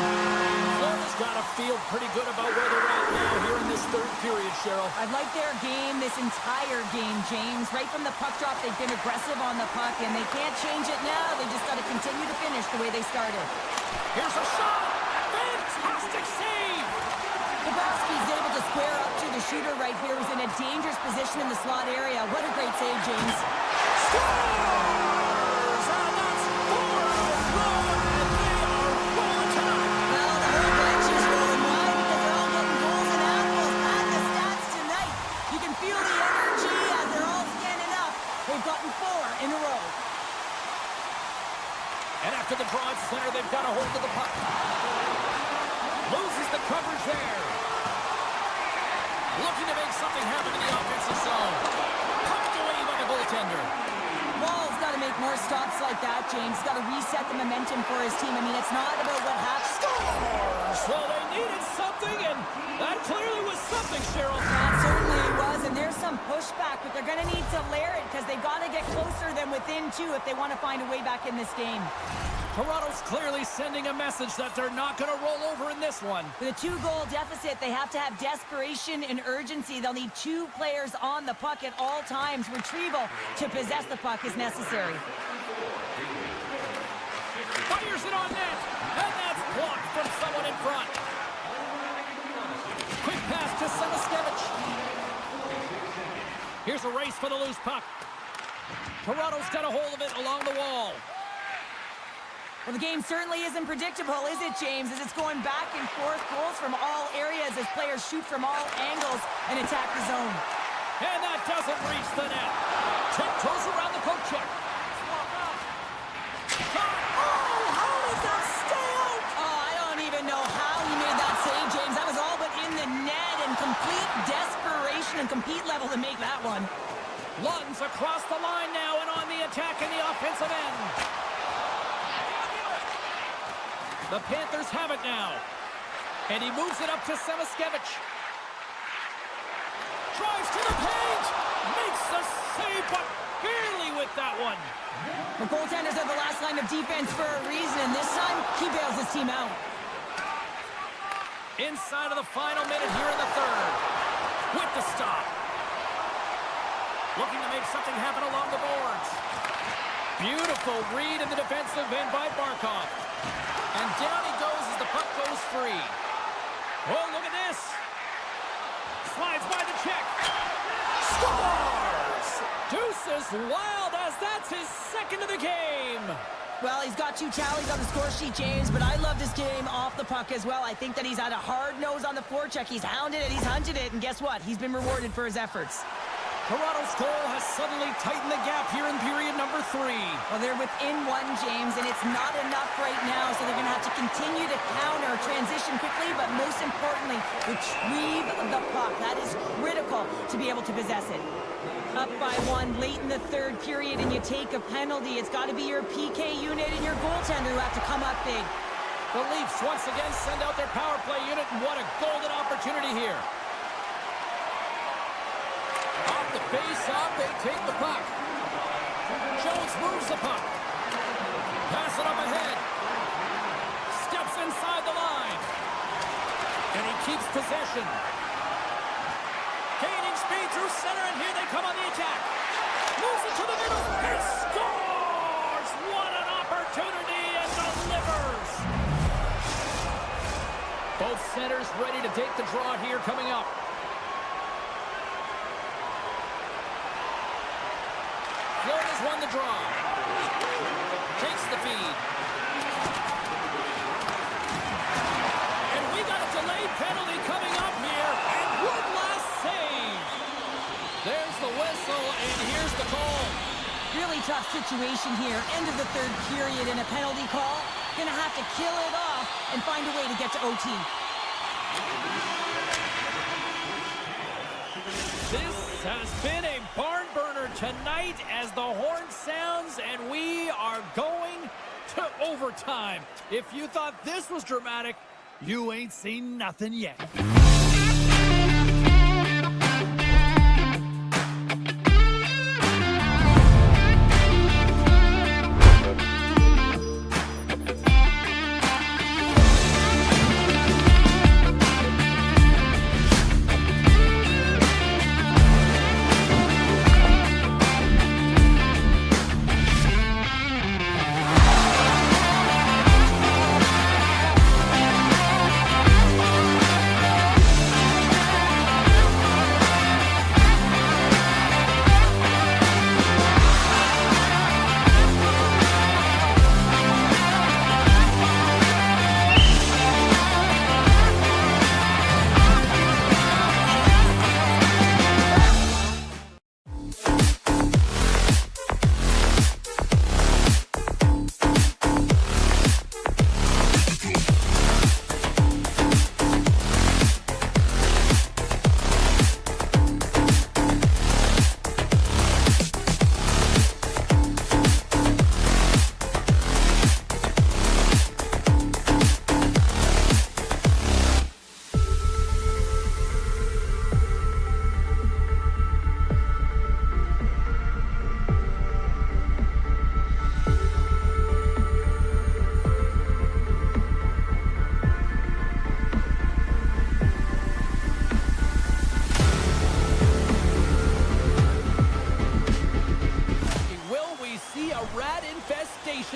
Florida's got to feel pretty good about where they're at now here in this third period, Cheryl. I like their game this entire game, James. Right from the puck drop, they've been aggressive on the puck, and they can't change it now. They just got to continue to finish the way they started. Here's a shot! Fantastic save! Bobrovsky's able to square up to the shooter right here, who's in a dangerous position in the slot area. What a great save, James. Scores! And that's 4 in a row, and they are rolling tonight. Well, the whole bench is rolling wide because they're all getting goals and apples. Add the stats tonight. You can feel the energy as they're all standing up. They've gotten 4 in a row. And after the draw at center, they've got a hold of the puck. Loses the coverage there. Looking to make something happen in the offensive zone. Pumped away by the goaltender. Wall's got to make more stops like that, James. Got to reset the momentum for his team. I mean, it's not about what happens. Scores! Well, they needed something, and that clearly was something, Cheryl. That certainly was, and there's some pushback, but they're going to need to layer it because they've got to get closer than within 2 if they want to find a way back in this game. Toronto's clearly sending a message that they're not going to roll over in this one. With a 2-goal deficit, they have to have desperation and urgency. They'll need 2 players on the puck at all times. Retrieval to possess the puck is necessary. Fires it on net, and that's blocked from someone in front. Quick pass to Samaskevich. Here's a race for the loose puck. Toronto's got a hold of it along the wall. Well, the game certainly isn't predictable, is it, James? As it's going back and forth, goals from all areas as players shoot from all angles and attack the zone. And that doesn't reach the net. Tiptoes around the poke check. Oh, how did that stay out? Oh, I don't even know how he made that save. Lunds across the line now and on the attack in the offensive end. The Panthers have it now. And he moves it up to Samaskevich. Drives to the paint. Makes the save, but barely with that one. The goaltenders are the last line of defense for a reason, and this time, he bails his team out. Inside of the final minute here in the third. With the stop. Looking to make something happen along the boards. Beautiful read in the defensive end by Barkov. And down he goes as the puck goes free. Oh, look at this. Slides by the check. Scores! Deuces wild as that's his second of the game. Well, he's got 2 tallies on the score sheet, James, but I love this game off the puck as well. I think that he's had a hard nose on the forecheck. He's hounded it, he's hunted it, and guess what? He's been rewarded for his efforts. Toronto's goal has suddenly tightened the gap here in period number 3. Well, they're within 1, James, and it's not enough right now, so they're going to have to continue to counter, transition quickly, but most importantly, retrieve the puck. That is critical to be able to possess it. Up by 1 late in the third period, and you take a penalty. It's got to be your PK unit and your goaltender who have to come up big. The Leafs once again send out their power play unit, and what a golden opportunity here. Off the face-off, they take the puck. Jones moves the puck. Pass it up ahead. Steps inside the line. And he keeps possession. Gaining speed through center, and here they come on the attack. Moves it to the middle. He scores! What an opportunity, and delivers! Both centers ready to take the draw here coming up. Florida's won the draw. Takes the feed. And we got a delayed penalty coming up here. And one last save. There's the whistle, and here's the call. Really tough situation here. End of the third period and a penalty call. Gonna have to kill it off and find a way to get to OT. This has been a barn burner tonight as the horn sounds, and we are going to overtime. If you thought this was dramatic, you ain't seen nothing yet.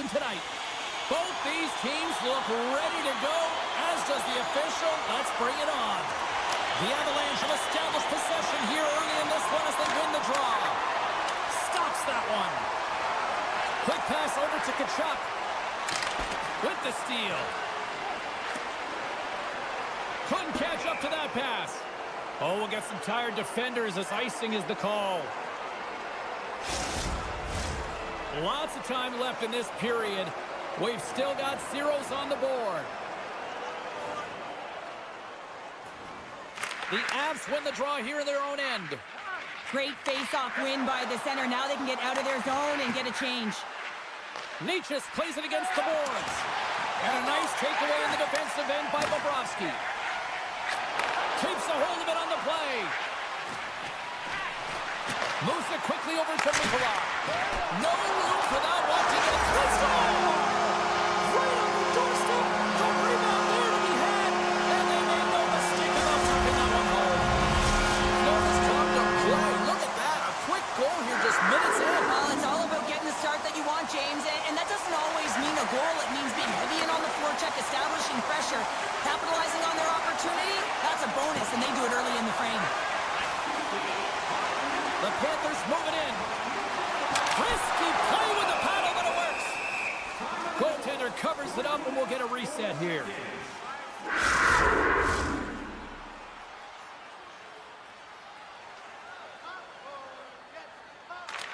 Tonight. Both these teams look ready to go, as does the official. Let's bring it on. The Avalanche have established possession here early in this one as they win the draw. Stops that one. Quick pass over to Tkachuk. With the steal. Couldn't catch up to that pass. Oh, we'll get some tired defenders as icing is the call. Lots of time left in this period. We've still got zeros on the board. The Avs win the draw here in their own end. Great face-off win by the center. Now they can get out of their zone and get a change. Nietzsche plays it against the boards. And a nice takeaway in the defensive end by Bobrovsky. Keeps a hold of it on the play. Moves it quickly over to MaakY. No room for that one to get. Let's go! Right on the doorstep. The rebound there to be had. And they made no mistake about tucking that one home. Florida's come to play. Look at that. A quick goal here just minutes in. Well, it's all about getting the start that you want, James. And that doesn't always mean a goal. It means being heavy in on the forecheck, establishing pressure, capitalizing on their opportunity. That's a bonus, and they do it early in the frame. The Panthers move it in. Risky play with the paddle, but it works. Goaltender covers it up, and we'll get a reset here.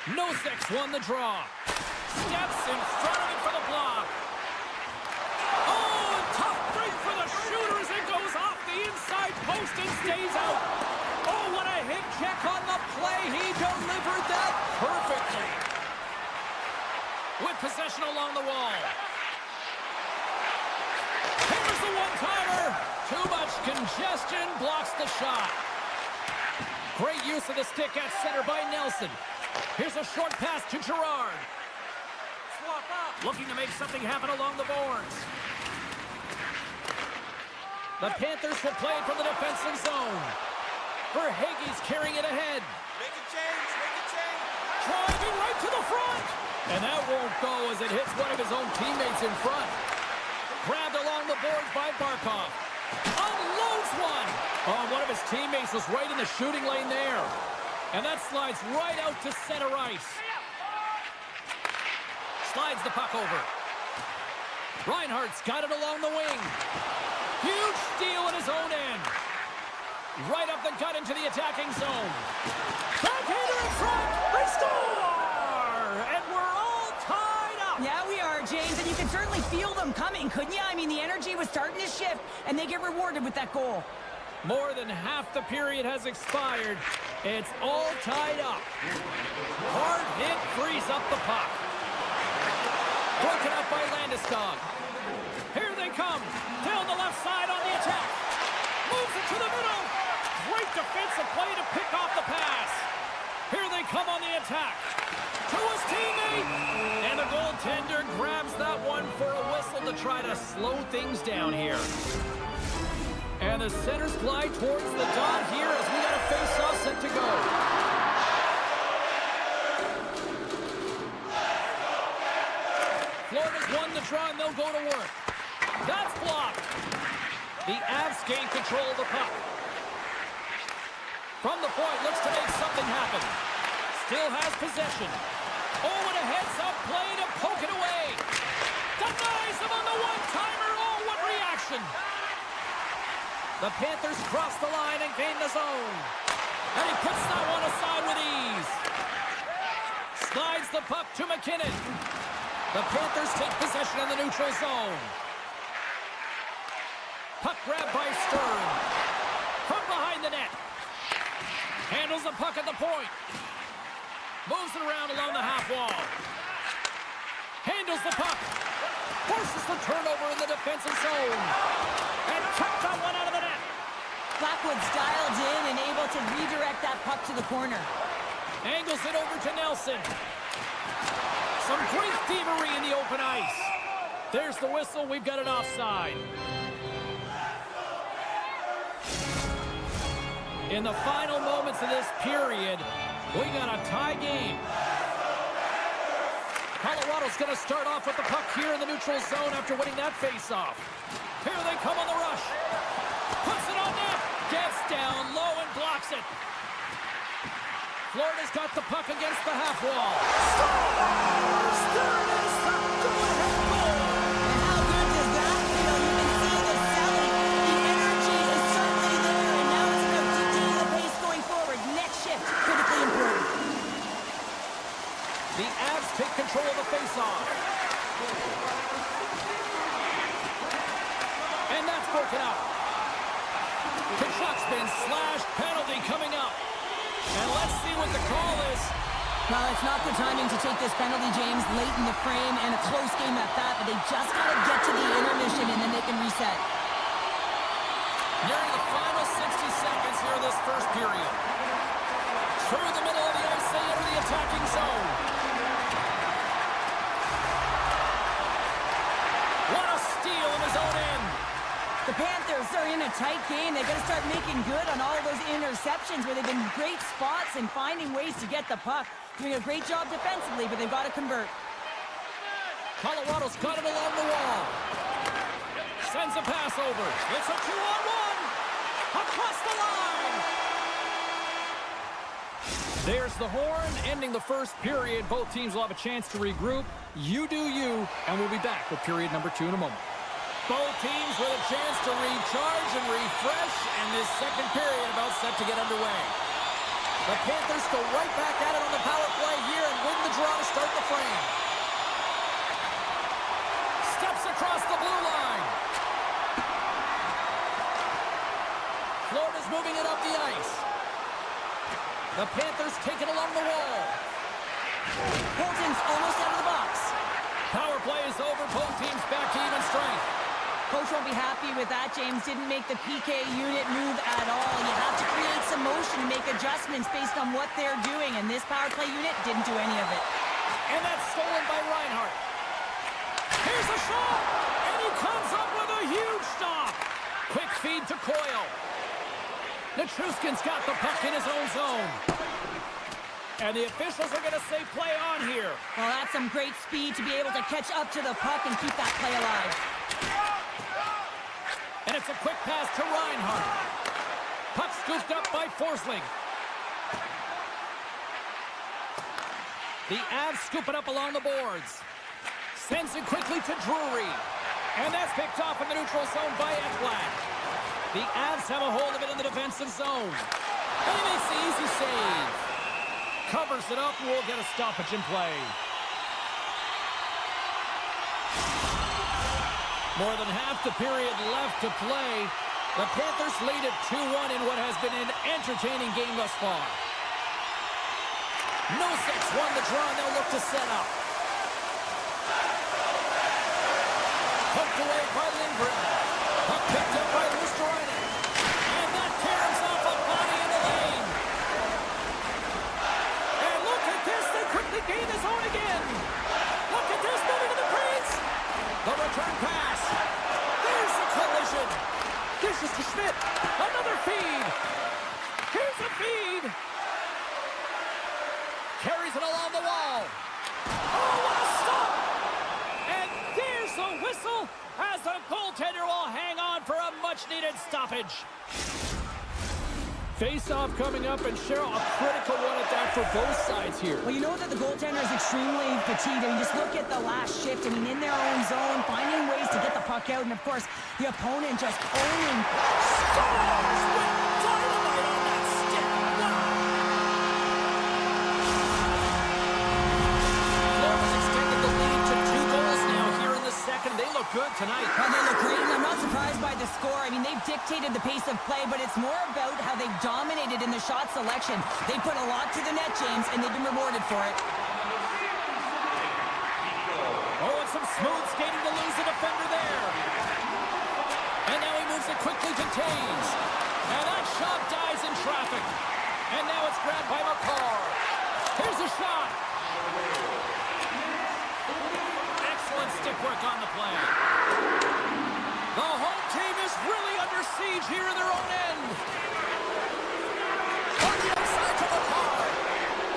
Nosek won the draw. Steps in front of it for the block. Oh, tough break for the shooter as it goes off the inside post and stays out. Oh, what a hit check on the play. He delivered that perfectly. With possession along the wall. Here's the one-timer. Too much congestion, blocks the shot. Great use of the stick at center by Nelson. Here's a short pass to Gerard. Swap up. Looking to make something happen along the boards. The Panthers will play it from the defensive zone. Verhaeghe's carrying it ahead. Make a change, make a change. Driving right to the front. And that won't go as it hits one of his own teammates in front. Grabbed along the boards by Barkov. Unloads one. Oh, one of his teammates was right in the shooting lane there. And that slides right out to center ice. Slides the puck over. Reinhardt's got it along the wing. Huge steal at his own end. Right up the gut into the attacking zone. Backhander in front. They score! And we're all tied up. Yeah, we are, James, and you can certainly feel them coming, couldn't you? I mean, the energy was starting to shift, and they get rewarded with that goal. More than half the period has expired. It's all tied up. Hard hit frees up the puck. Broken up by Landeskog. Here they come. Down the left side on the attack. Moves it to the middle. Great defensive play to pick off the pass. Here they come on the attack. To his teammate. And the goaltender grabs that one for a whistle to try to slow things down here. And the centers glide towards the dot here as we got a face-off set to go. Florida's won the draw and they'll go to work. That's blocked. The Avs gain control of the puck. From the point, looks to make something happen. Still has possession. Oh, and a heads-up play to poke it away. Denies him on the one-timer. Oh, what reaction. The Panthers cross the line and gain the zone. And he puts that one aside with ease. Slides the puck to McKinnon. The Panthers take possession in the neutral zone. Puck grab by Stern. From behind the net. Handles the puck at the point. Moves it around along the half wall. Handles the puck. Forces the turnover in the defensive zone. And chucked that one out of the net. Blackwood's dialed in and able to redirect that puck to the corner. Angles it over to Nelson. Some great thievery in the open ice. There's the whistle. We've got an offside. In the final moments of this period, we got a tie game. Colorado's going to start off with the puck here in the neutral zone after winning that face-off. Here they come on the rush. Puts it on net. Gets down low and blocks it. Florida's got the puck against the half wall. Scores! There it is, the go-ahead goal. And how good does that feel? You can see the selling. The energy is certainly there, and now it's about dictating the pace going forward. Next shift, critically important. The Avs take control of the face-off. And that's broken up. Kachuk's been slashed. Penalty coming up. And let's see what the call is. Well, it's not the timing to take this penalty, James, late in the frame, and a close game at that, but they just got to get to the intermission, and then they can reset. Nearing the final 60 seconds here of this first period. Through the middle of the ice, they enter the attacking zone. What a steal in his own end. The Panthers are in a tight game. They've got to start making good on all of those interceptions where they've been great spots and finding ways to get the puck. Doing a great job defensively, but they've got to convert. Colorado's got it along the wall. Sends a pass over. It's a 2-on-1. Across the line. There's the horn, ending the first period. Both teams will have a chance to regroup. You do you, and we'll be back with period number 2 in a moment. Both teams with a chance to recharge and refresh, and this second period about set to get underway. The Panthers go right back at it on the power play here and win the draw to start the frame. Steps across the blue line. Florida's moving it up the ice. The Panthers take it along the wall. Holton's almost out of the box. Power play is over. Both teams back to even strength. Coach won't be happy with that. James didn't make the PK unit move at all. You have to create some motion and make adjustments based on what they're doing, and this power play unit didn't do any of it. And that's stolen by Reinhart. Here's a shot, and he comes up with a huge stop. Quick feed to Coyle. Nichushkin's got the puck in his own zone. And the officials are going to say play on here. Well, that's some great speed to be able to catch up to the puck and keep that play alive. And it's a quick pass to Reinhart. Puck scooped up by Forsling. The Avs scoop it up along the boards. Sends it quickly to Drury. And that's picked off in the neutral zone by Ekblad. The Avs have a hold of it in the defensive zone. And he makes the easy save. Covers it up, and we'll get a stoppage in play. More than half the period left to play. The Panthers lead at 2-1 in what has been an entertaining game thus far. Nosek won the draw, and they'll look to set up. Poked away by Lindgren. Puck picked up by Luostarinen. And that tears off a body in the lane. And look at this, they quickly gain the zone again. Look at this, moving to the crease. The return pass. There's the collision. This is to Schmidt. Another feed. Here's a feed. Carries it along the wall. Oh, what a stop. And there's the whistle as the goaltender will hang on for a much-needed stoppage. Face-off coming up, and Cheryl, a critical one at that for both sides here. Well, you know that the goaltender is extremely fatigued. I mean, just look at the last shift. I mean, in their own zone, finding ways to get the puck out. And, of course, the opponent just owning. Scores with dynamite on that stick. Florida's extended the lead to 2 goals now here in the second. They look good tonight. Well, they look great, and I'm not surprised by the score. I mean, they've dictated the pace of play, but it's more about how they've dominated in the shot selection. They put a lot to the net, James, and they've been rewarded for it. Oh, and some smooth skating to lose the defender there. And now he moves it quickly to Taves. And that shot dies in traffic. And now it's grabbed by McCarr. Here's a shot. Excellent stick work on the play. The home team is really under siege here in their own end. On the outside to McCarr.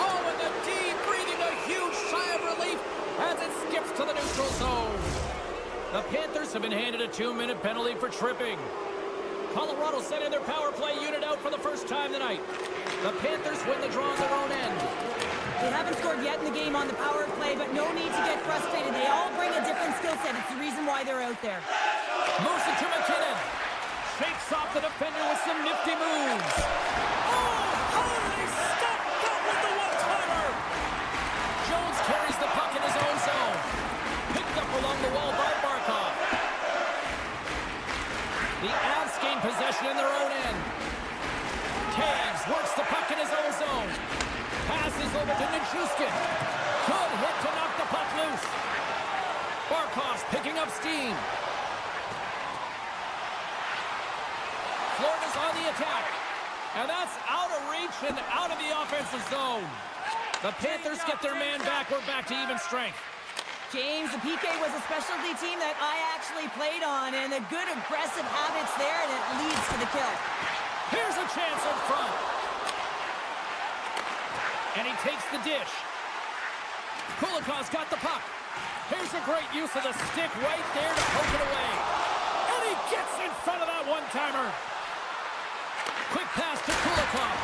Oh, and the D breathing a huge sigh of relief as it skips to the neutral zone. The Panthers have been handed a 2-minute penalty for tripping. Colorado sending their power play unit out for the first time tonight. The Panthers win the draw on their own end. They haven't scored yet in the game on the power play, but no need to get frustrated. They all bring a different skill set. It's the reason why they're out there. Moves it to McKinnon. Shakes off the defender with some nifty moves. Oh, they stopped that with the one-timer. Jones carries the puck in his own zone. Picked up along the wall by Barkov. The Avs gain possession in their own end. Taves works the puck in his own zone. Passes over to Nichushkin. Good hit to knock the puck loose. Barkov's picking up steam. Florida's on the attack. And that's out of reach and out of the offensive zone. The Panthers get their man back. We're back to even strength. James, the PK was a specialty team that I actually played on, and the good aggressive habits there, and it leads to the kill. Here's a chance in front. And he takes the dish. Kulikov's got the puck. Here's a great use of the stick right there to poke it away. And he gets in front of that one-timer. Quick pass to Kulikov.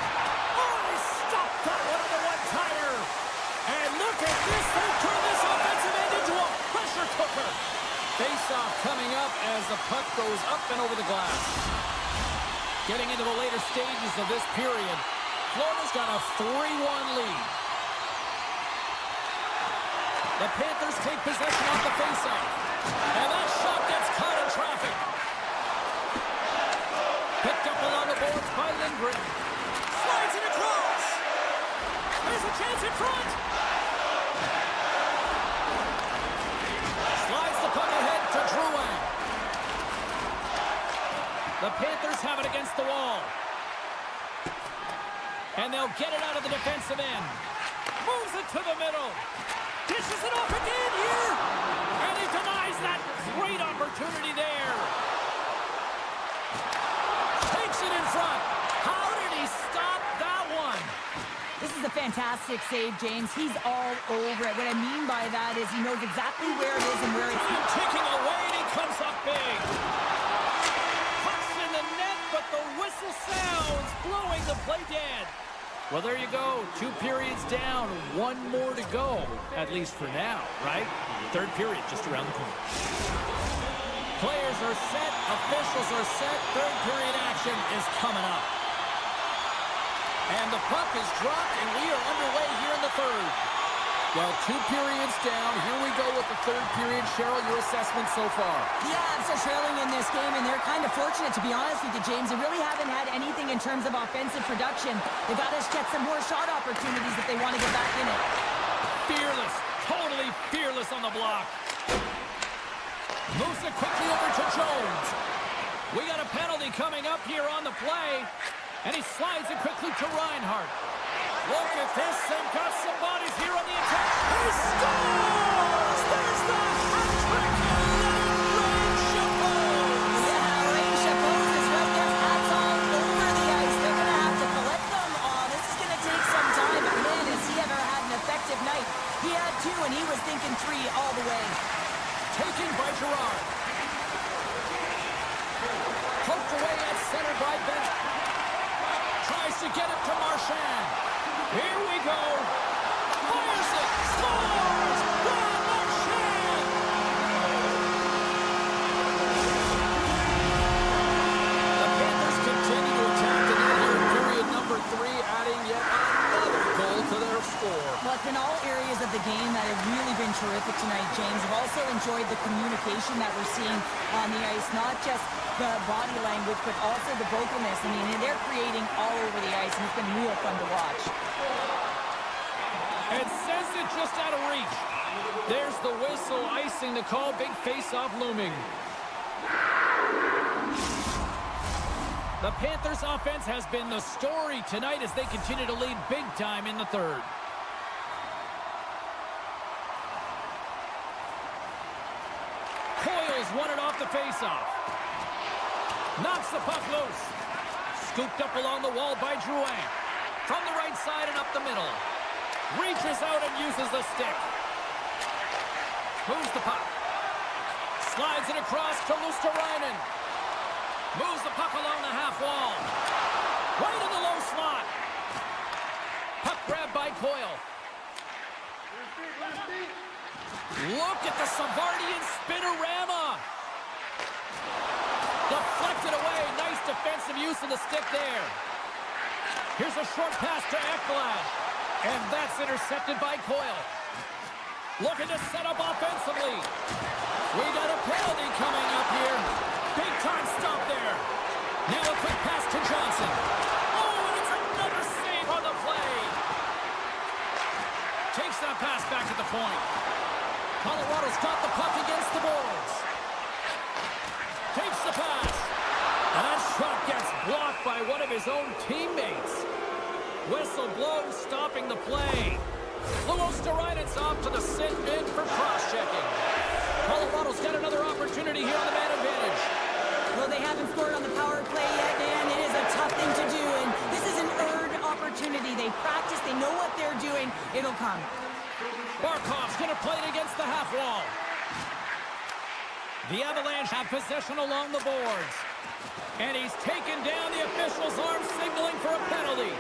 Oh, he stopped that one on the one-timer. And look at this. They turn this offensive end into a pressure cooker. Face-off coming up as the puck goes up and over the glass. Getting into the later stages of this period, Florida's got a 3-1 lead. The Panthers take possession off the face-off. And that shot gets caught in traffic. Picked up along the boards by Lindgren. Slides it across. There's a chance in front. Slides the puck ahead to Drouin. The Panthers have it against the wall. And they'll get it out of the defensive end. Moves it to the middle. Dishes it off again here. And he denies that great opportunity there. Takes it in front. How did he stop that one? This is a fantastic save, James. He's all over it. What I mean by that is he knows exactly where it is and where it's... Time ticking away, and he comes up big. Pucks in the net, but the whistle sounds, blowing the play dead. Well, there you go. 2 periods down, 1 more to go, at least for now, right? Third period just around the corner. Players are set, officials are set, third period action is coming up. And the puck is dropped, and we are underway here in the third. Well, 2 periods down. Here we go with the third period. Cheryl, your assessment so far? Yeah, I'm so trailing in this game, and they're kind of fortunate, to be honest with you, James. They really haven't had anything in terms of offensive production. They got to get some more shot opportunities if they want to get back in it. Fearless, totally fearless on the block. Moves it quickly over to Jones. We got a penalty coming up here on the play, and he slides it quickly to Reinhart. Look at this, they've got some bodies here on the attack. He scores! There's the hat-trick! Rain Chabot! Yeah, Rain Chabot is right there. Hats all over the ice. They're going to have to collect them all. This is going to take some time, but man, has he ever had an effective night. He had 2, and he was thinking 3 all the way. Taken by Gerard. Poked away at center by Bennett. Tries to get it to Marchand. Here we go. Fires it. Scores! Brad Marchand! The Panthers continue to attack the net here in period number 3, adding yet another goal to their score. Well, it's been all areas of the game that have really been terrific tonight, James. I've also enjoyed the communication that we're seeing on the ice, not just the body language, but also the vocalness. I mean, they're creating all over the ice, and it's been real fun to watch. And sends it just out of reach. There's the whistle, icing the call. Big face-off looming. The Panthers' offense has been the story tonight as they continue to lead big time in the third. Coyle's won it off the face-off. Knocks the puck loose. Scooped up along the wall by Drouin. From the right side and up the middle. Reaches out and uses the stick. Moves the puck. Slides it across to Luosterainen. Moves the puck along the half wall. Right in the low slot. Puck grabbed by Coyle. Look at the Savardian spinorama. Deflected away. Nice defensive use of the stick there. Here's a short pass to Ekblad. And that's intercepted by Coyle. Looking to set up offensively. We got a penalty coming up here. Big time stop there. Now a quick pass to Johnson. Oh, and it's another that pass back at the point. Colorado's got the puck against the boards. Takes the pass. And that shot gets blocked by one of his own teammates. Whistle blows, stopping the play. Luostarinen off to the sit mid for cross-checking. Colorado's got another opportunity here on the man advantage. Well, they haven't scored on the power play yet, man. It is a tough thing to do, and this is an earned opportunity. They practice, they know what they're doing. It'll come. Barkov's going to play it against the half wall. The Avalanche have possession along the boards. And he's taken down, the official's arm signaling for a penalty.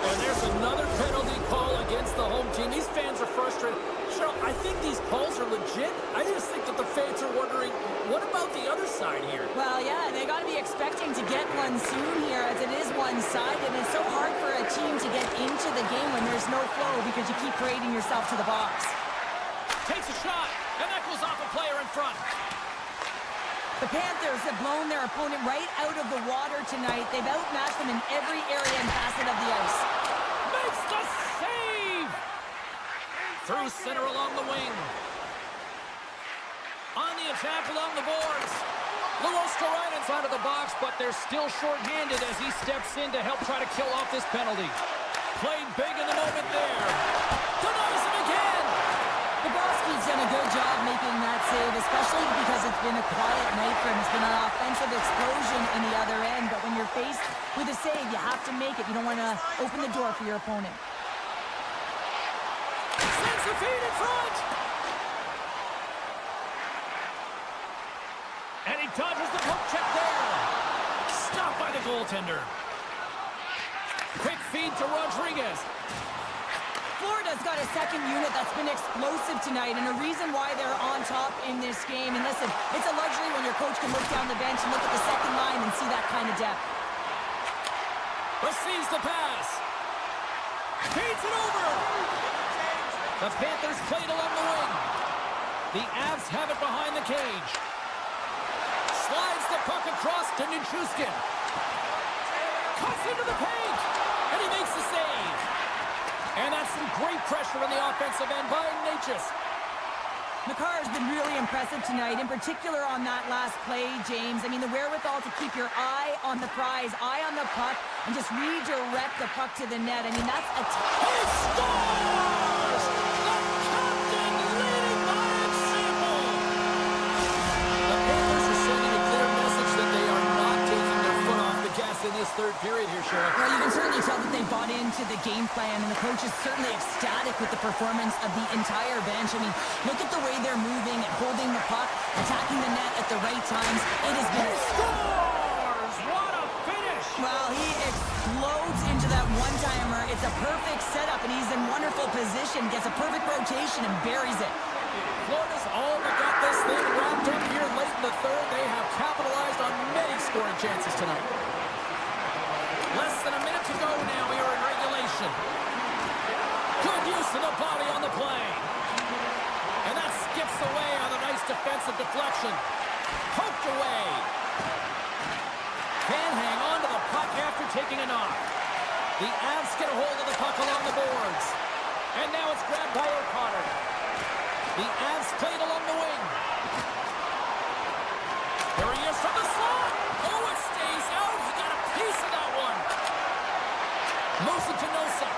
And there's another penalty call against the home team. These fans are frustrated. Cheryl, I think these calls are legit. I just think that the fans are wondering, what about the other side here? Well, yeah, they got to be expecting to get one soon here, as it is one-sided, and it's so hard for a team to get into the game when there's no flow because you keep parading yourself to the box. Takes a shot, and that goes off a player in front. The Panthers have blown their opponent right out of the water tonight. They've outmatched them in every area and facet of the ice. Makes the save! Through center along the wing. On the attack along the boards. Luostarinen out of the box, but they're still short-handed as he steps in to help try to kill off this penalty. Played big in the moment there. Denies him again! Bobrovsky's done a good job making that save, especially because it's been a quiet night for him. It's been an offensive explosion in the other end, but when you're faced with a save, you have to make it. You don't want to open the door for your opponent. Sends the feed in front! And he dodges the poke check there. Stopped by the goaltender. Quick feed to Rodriguez. Florida's got a second unit that's been explosive tonight, and a reason why they're on top in this game. And listen, it's a luxury when your coach can look down the bench and look at the second line and see that kind of depth. Receives the pass. Feeds it over. The Panthers played along the wing. The Avs have it behind the cage. Slides the puck across to Nichushkin. Cuts into the paint, and he makes the save. And that's some great pressure on the offensive end by Natchez. McCarr has been really impressive tonight, in particular on that last play, James. I mean, the wherewithal to keep your eye on the prize, eye on the puck, and just redirect the puck to the net. I mean, that's a... He scores! The captain leading by example! The Panthers are sending a clear message that they are not taking their foot off the gas in this third period here, Cheryl. Well, you can certainly tell that they bought into the game plan, and the coach is certainly ecstatic with the performance of the entire bench. I mean, look at the way they're moving and holding the puck, attacking the net at the right times. It has been... He scores! What a finish! Well, he explodes into that one-timer. It's a perfect setup, and he's in wonderful position, gets a perfect rotation, and buries it. Florida's all but got this thing wrapped up here late in the third. They have capitalized on many scoring chances tonight. Less than a minute to go now here in regulation. Good use of the body on the play. And that skips away on a nice defensive deflection. Poked away. Can hang on to the puck after taking a knock. The Avs get a hold of the puck along the boards. And now it's grabbed by O'Connor. The Avs played along the wing. There he is from the slot. Oh, it stays out. He got a piece of that one. Moves it to Nosek.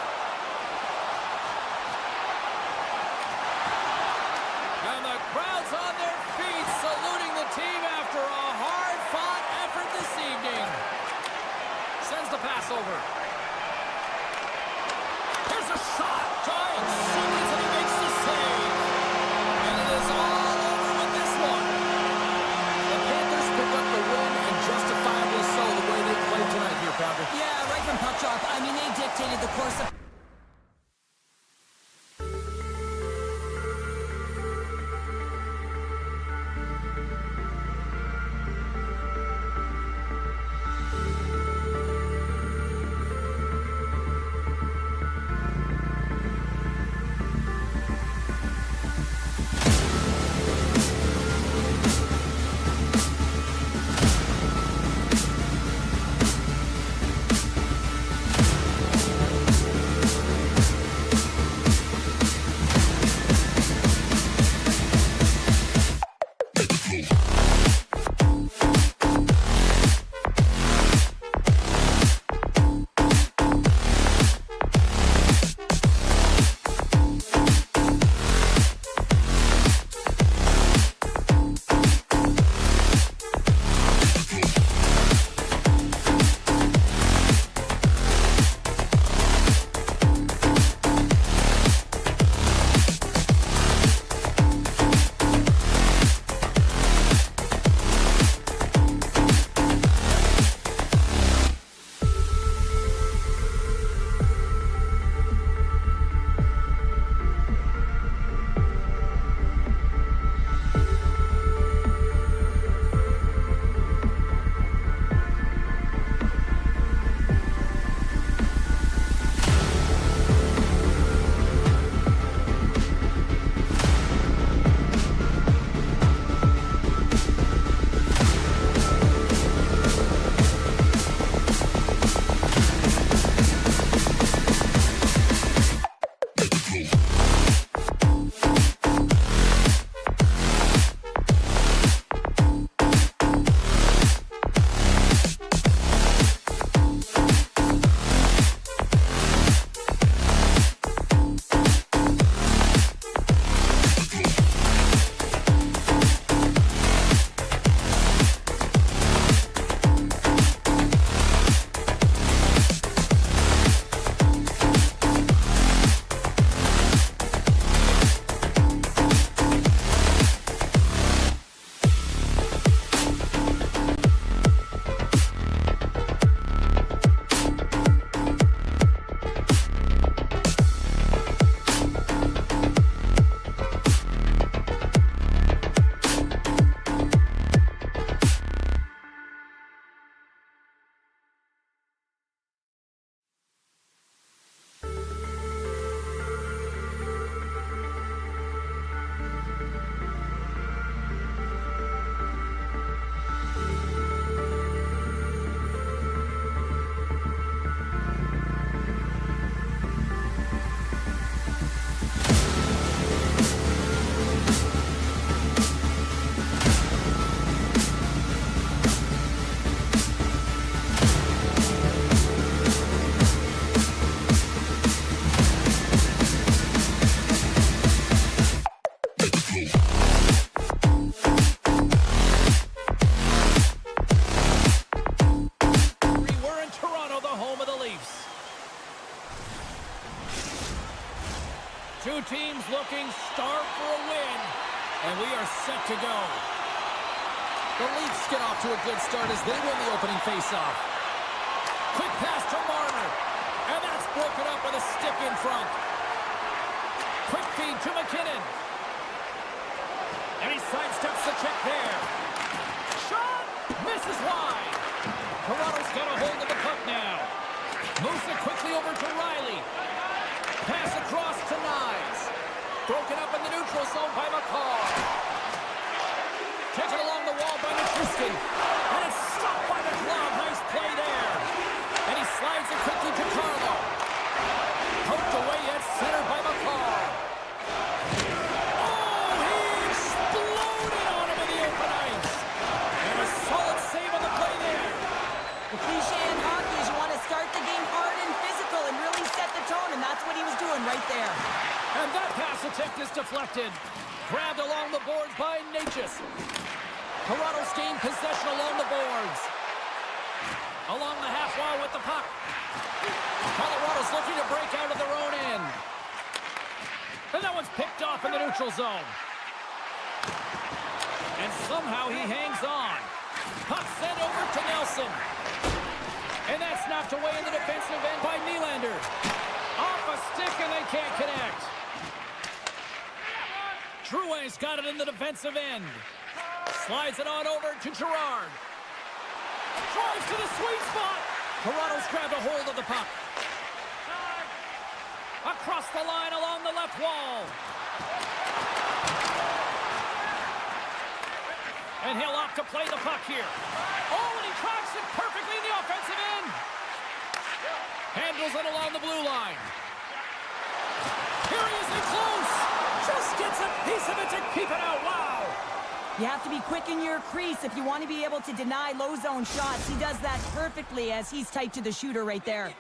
And the crowd's on their feet, saluting the team after a hard-fought effort this evening. Sends the pass over. Here's a shot. Giant seconds, and he makes the save. And it is all over with this one. The Panthers pick up the win, and justifiably so, the way they played tonight here, Pounder. Yeah, right from puck drop. I mean, they dictated the course of... Two teams looking starved for a win, and we are set to go. The Leafs get off to a good start as they win the opening faceoff. Quick pass to Marner, and that's broken up with a stick in front. Quick feed to McKinnon. And he sidesteps the check there. Shot! Misses wide. Toronto's got a hold of the puck now. Moves it quickly over to Riley. Pass across to Nyes. Broken up in the neutral zone by McCall. Taken along the wall by Nichushkin. And it's stopped by the glove. Nice play there. And he slides it quickly to Carlo. Poked away at center by McCall. Oh, he exploded on him in the open ice. And a solid save on the play there. The cliche in hockey is you want to start the game hard and physical and really set the tone, and that's what he was doing right there. And that pass attempt is deflected. Grabbed along the boards by Natchez. Toronto's gained possession along the boards. Along the half wall with the puck. Colorado's looking to break out of their own end. And that one's picked off in the neutral zone. And somehow he hangs on. Puck sent over to Nelson. And that's knocked away in the defensive end by Nylander. Off a stick and they can't connect. Drouin's got it in the defensive end. Slides it on over to Girard. Drives to the sweet spot. Toronto's grabbed a hold of the puck. Across the line along the left wall. And he'll opt to play the puck here. Oh, and he tracks it perfectly in the offensive end. Handles it along the blue line. Here he is in close. Just gets a piece of it to keep it out. Wow. You have to be quick in your crease if you want to be able to deny low zone shots. He does that perfectly as he's tight to the shooter right there.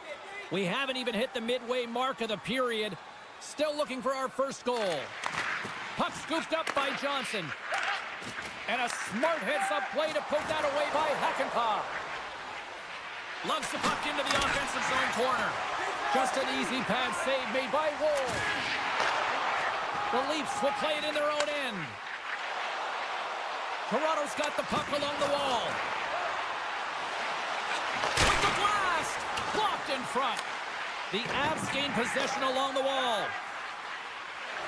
We haven't even hit the midway mark of the period. Still looking for our first goal. Puck scooped up by Johnson. And a smart heads-up play to poke that away by Hakanpää. Lugs the puck into the offensive zone corner. Just an easy pad save made by Woll. The Leafs will play it in their own end. Toronto's got the puck along the wall. With the blast! Blocked in front. The Avs gain possession along the wall.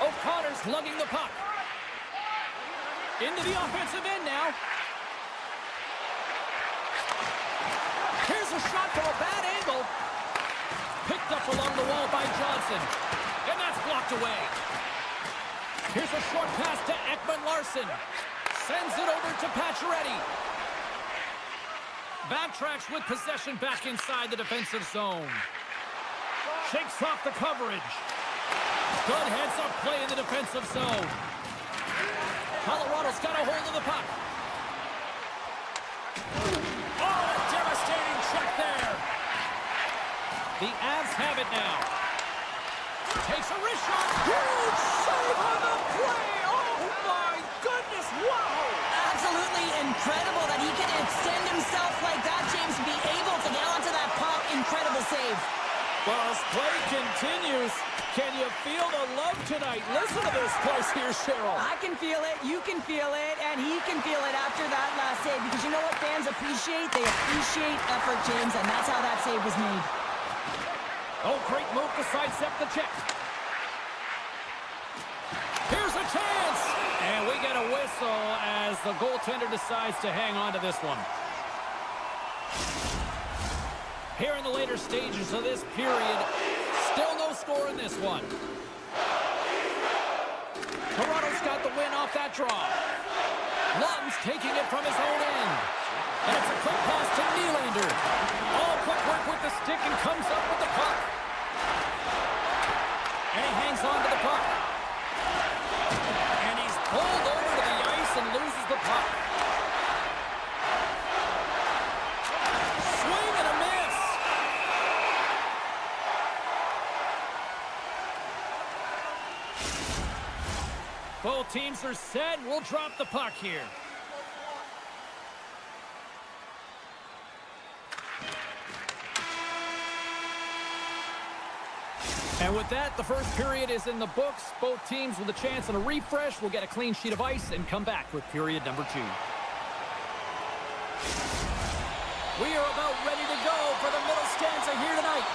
O'Connor's lugging the puck. Into the offensive end now. Here's a shot from a bad angle. Picked up along the wall by Johnson. And that's blocked away. Here's a short pass to Ekman-Larsson. Sends it over to Pacioretty. Backtracks with possession back inside the defensive zone. Shakes off the coverage. Good heads-up play in the defensive zone. Colorado's got a hold of the puck. Oh, a devastating check there. The Avs have it now. Takes a wrist shot. Huge save on the play. Oh, my goodness. Wow. Absolutely incredible that he can extend himself like that, James, and be able to get onto that puck. Incredible save. Well, as play continues, can you feel the love tonight? Listen to this place here, Cheryl. I can feel it, you can feel it, and he can feel it after that last save. Because you know what fans appreciate? They appreciate effort, James, and that's how that save was made. Oh, great move to sidestep the check. Here's a chance! And we get a whistle as the goaltender decides to hang on to this one. Here in the later stages of this period, still no score in this one. Toronto's got the win off that draw. Lawton's taking it from his own end. And it's a quick pass to Nylander. All quick work with the stick and comes up with the puck. And he hangs on to the puck. And he's pulled over to the ice and loses the puck. Swing and a miss. Both teams are set. We'll drop the puck here. And with that, the first period is in the books. Both teams with a chance and a refresh will get a clean sheet of ice and come back with period number 2. We are about ready to go for the middle stanza here tonight.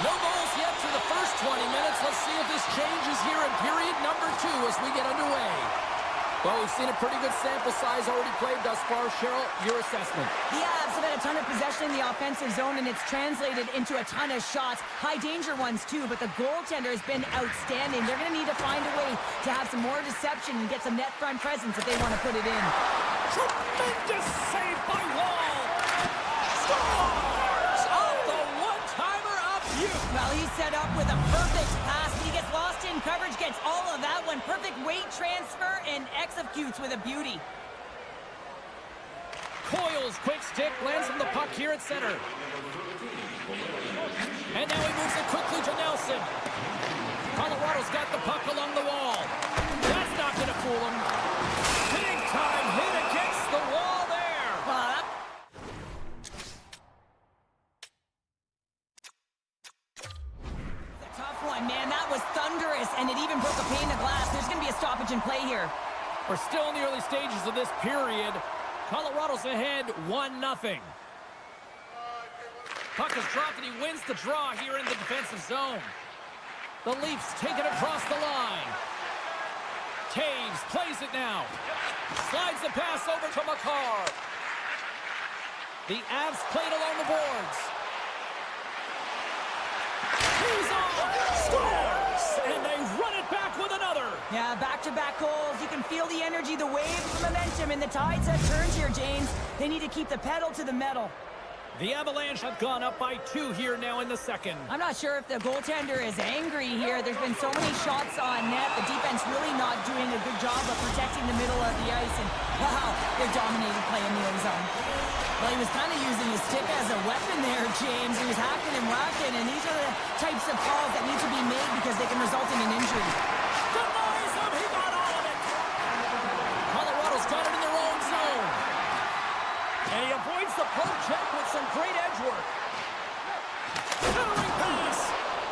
No goals yet to the first 20 minutes. Let's see if this changes here in period number 2 as we get underway. Well, we've seen a pretty good sample size already played thus far. Cheryl, your assessment. The Avs have had a ton of possession in the offensive zone, and it's translated into a ton of shots. High-danger ones, too, but the goaltender has been outstanding. They're going to need to find a way to have some more deception and get some net front presence if they want to put it in. Tremendous save by Wall. Scores! Off the one-timer up you. Well, he's set up with a perfect pass. He gets lost in coverage, gets all of that one. Perfect weight transfer and executes with a beauty. Coyle's quick stick lands on the puck here at center. And now he moves it quickly to Nelson. Colorado's got the puck along the wall. That's not going to fool him. Big time hit against the wall there. A tough one, man. That was thunderous, and it even broke a pane of glass. There's going to be a stoppage in play here. We're still in the early stages of this period. Colorado's ahead 1-0. Puck is dropped and he wins the draw here in the defensive zone. The Leafs take it across the line. Taves plays it now. Slides the pass over to MaakY. The Avs played along the boards. He's off! Scores! And they run it back with another. Yeah, back-to-back goals. You can feel the energy, the wave, the momentum, and the tides have turned here, James. They need to keep the pedal to the metal. The Avalanche have gone up by 2 here now in the second. I'm not sure if the goaltender is angry here. There's been so many shots on net. The defense really not doing a good job of protecting the middle of the ice. And, wow, they dominated play in the end zone. Well, he was kind of using his stick as a weapon there, James. He was hacking and whacking, and these are the types of calls that need to be made because they can result in an injury. Denies him! He got all of it! Colorado's got it in their own zone. And he avoids the poke check with some great edge work. Centering pass!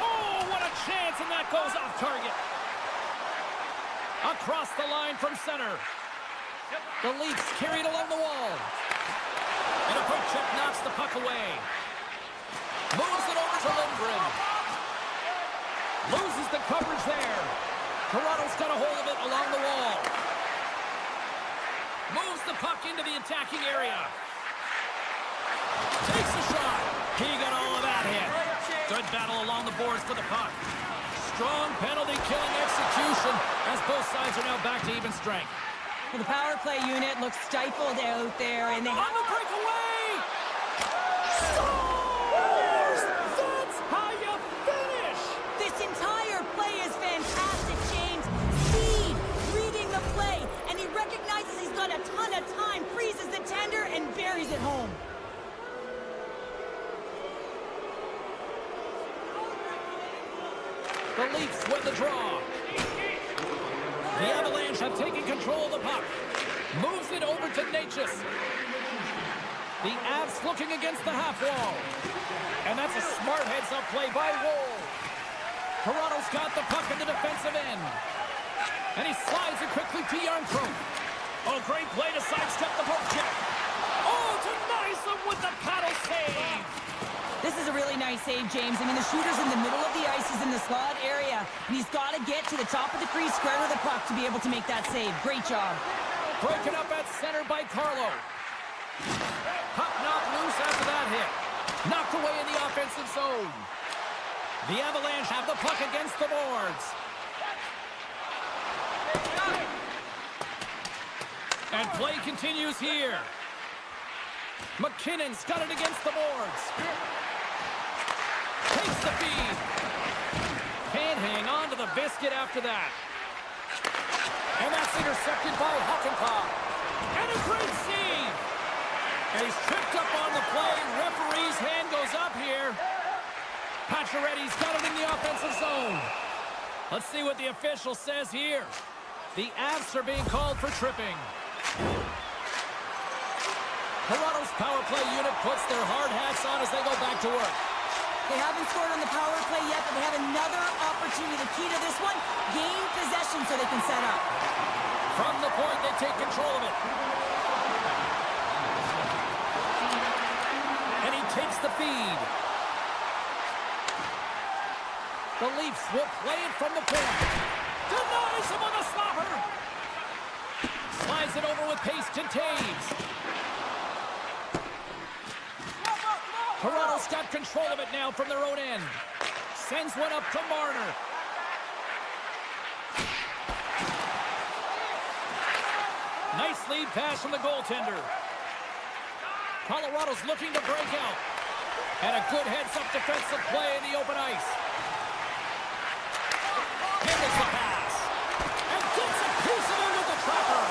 Oh, what a chance, and that goes off target. Across the line from center. The Leafs carried along the wall. And a poke check knocks the puck away. Moves it over to Lindgren. Loses the coverage there. Toronto's got a hold of it along the wall. Moves the puck into the attacking area. Takes a shot. He got all of that hit. Good battle along the boards for the puck. Strong penalty-killing execution as both sides are now back to even strength. Well, the power play unit looks stifled out there, and they On the breakaway! Scores! That's how you finish! This entire play is fantastic, James. Speed, reading the play, and he recognizes he's got a ton of time, freezes the tender, and buries it home. The Leafs win the draw. The Avalanche have taken control of the puck. Moves it over to Natchez. The Avs looking against the half wall. And that's a smart heads-up play by Woll. Toronto's got the puck in the defensive end. And he slides it quickly to Jarnkrok. Oh, great play to sidestep the poke check. Oh, denies him with the paddle save. This is a really nice save, James. I mean, the shooter's in the middle of the ice. He's in the slot area, and he's got to get to the top of the crease square with the puck to be able to make that save. Great job. Broken up at center by Carlo. Puck knocked loose after that hit. Knocked away in the offensive zone. The Avalanche have the puck against the boards. And play continues here. McKinnon's got it against the boards. Takes the feed. Can't hang on to the biscuit after that. And that's intercepted by Hakanpää. And a great save. And he's tripped up on the play. Referee's hand goes up here. Pacioretty's got it in the offensive zone. Let's see what the official says here. The Avs are being called for tripping. Toronto's power play unit puts their hard hats on as they go back to work. They haven't scored on the power play yet, but they have another opportunity. The key to this one, gain possession so they can set up. From the point, they take control of it. And he takes the feed. The Leafs will play it from the point. Denies him on the slobber. Slides it over with pace to Taves. Toronto's got control of it now from their own end. Sends one up to Marner. Nice lead pass from the goaltender. Colorado's looking to break out. And a good heads-up defensive play in the open ice. Handles the pass. And gets a piece of it with the trapper.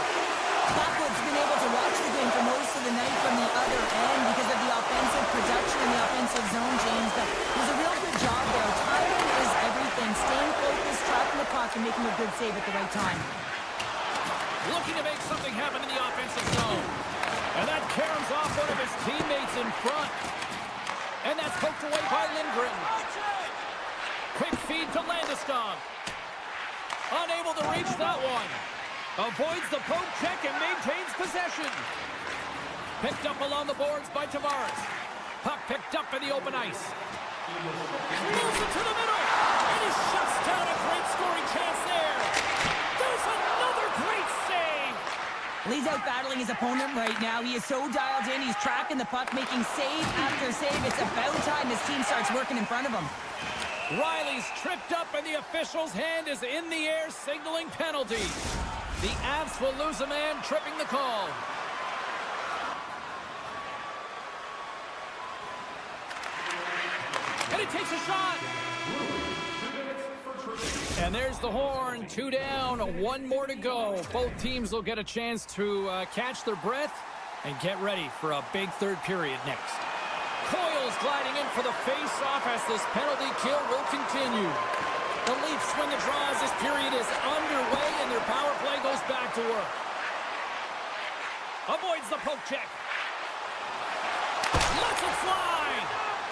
Blackwood's been able to watch the game for most of the night from the other end because of the offensive production in the offensive zone, James. But there's a real good job there. Timing is everything. Staying focused, tracking the puck, and making a good save at the right time. Looking to make something happen in the offensive zone. And that caroms off one of his teammates in front. And that's poked away by Lindgren. Quick feed to Landeskog. Unable to reach that one. Avoids the poke check and maintains possession. Picked up along the boards by Tavares. Puck picked up in the open ice. Moves it to the middle. And he shuts down a great scoring chance there. There's another great save. Lee's out battling his opponent right now. He is so dialed in. He's tracking the puck, making save after save. It's about time his team starts working in front of him. Riley's tripped up and the official's hand is in the air signaling penalty. The Avs will lose a man tripping the call. And he takes a shot. And there's the horn. 2 down, 1 more to go. Both teams will get a chance to catch their breath and get ready for a big third period next. Coyle's gliding in for the face-off as this penalty kill will continue. The Leafs win the draw as this period is underway and their power play goes back to work. Avoids the poke check. Lets it fly.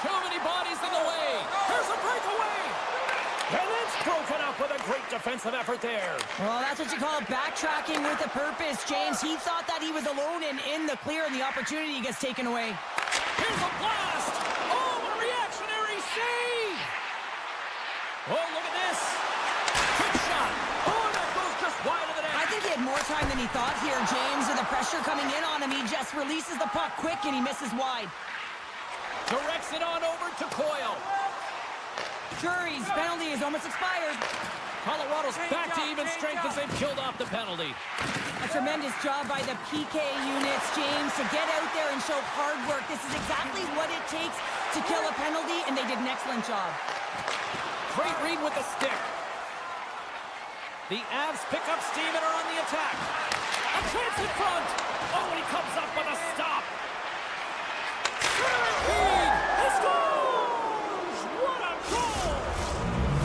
Too many bodies in the way. Here's a breakaway. And it's broken up with a great defensive effort there. Well, that's what you call backtracking with a purpose, James. He thought that he was alone and in the clear, and the opportunity gets taken away. Here's a blast. Oh, a reactionary save. Oh, look at this. Quick shot. Oh, that goes just wide of the net. I think he had more time than he thought here, James. With the pressure coming in on him, he just releases the puck quick and he misses wide. Directs it on over to Coyle. Curry's penalty is almost expired. Colorado's back to even strength as they've killed off the penalty. A tremendous job by the PK units, James, to get out there and show hard work. This is exactly what it takes to kill a penalty, and they did an excellent job. Great read with the stick. The Avs pick up steam and are on the attack. A chance in front. Oh, and he comes up with a stop. Feed. He scores! What a goal!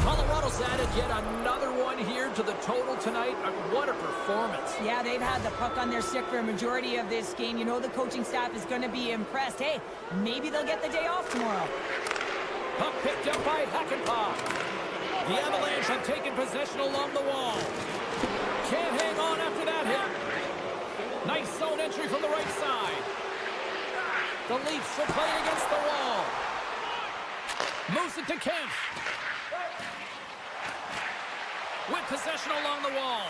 Colorado's added yet another one here to the total tonight. What a performance. Yeah, they've had the puck on their stick for a majority of this game. You know the coaching staff is going to be impressed. Hey, maybe they'll get the day off tomorrow. Puck picked up by Hakanpää. The Avalanche have taken possession along the wall. Can't hang on after that hit. Nice zone entry from the right side. The Leafs are playing against the wall. Moves it to Kemp. With possession along the wall.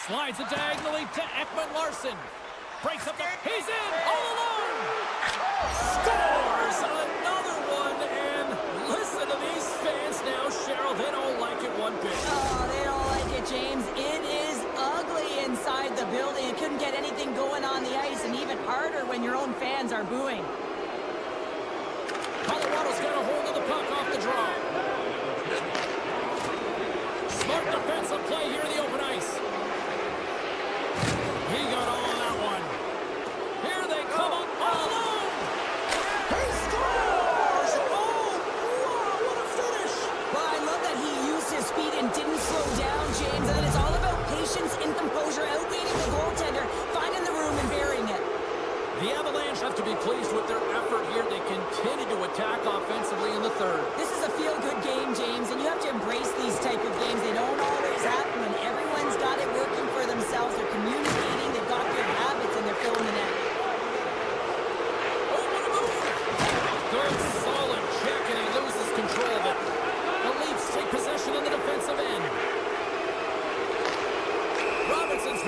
Slides it diagonally to Ekman-Larsson. Breaks up the... He's in! All alone! Scores! Another one, and listen to these fans now, Cheryl. They don't like it one bit. Oh, they don't like it, James. It is ugly inside the building. You couldn't get anything going on the ice, and even harder when your own fans are booing. Colorado's got a hold of the puck off the draw. Smart defensive play here in the open ice. He got all of that one. Here they come up all alone. He scores! Oh, wow, what a finish. Well, I love that he used his speed and didn't slow down, James. And then it's all about patience and composure, outweighing the goaltender, finding the room and burying it. The Avalanche have to be pleased with their effort here. They continue to attack offensively in the third.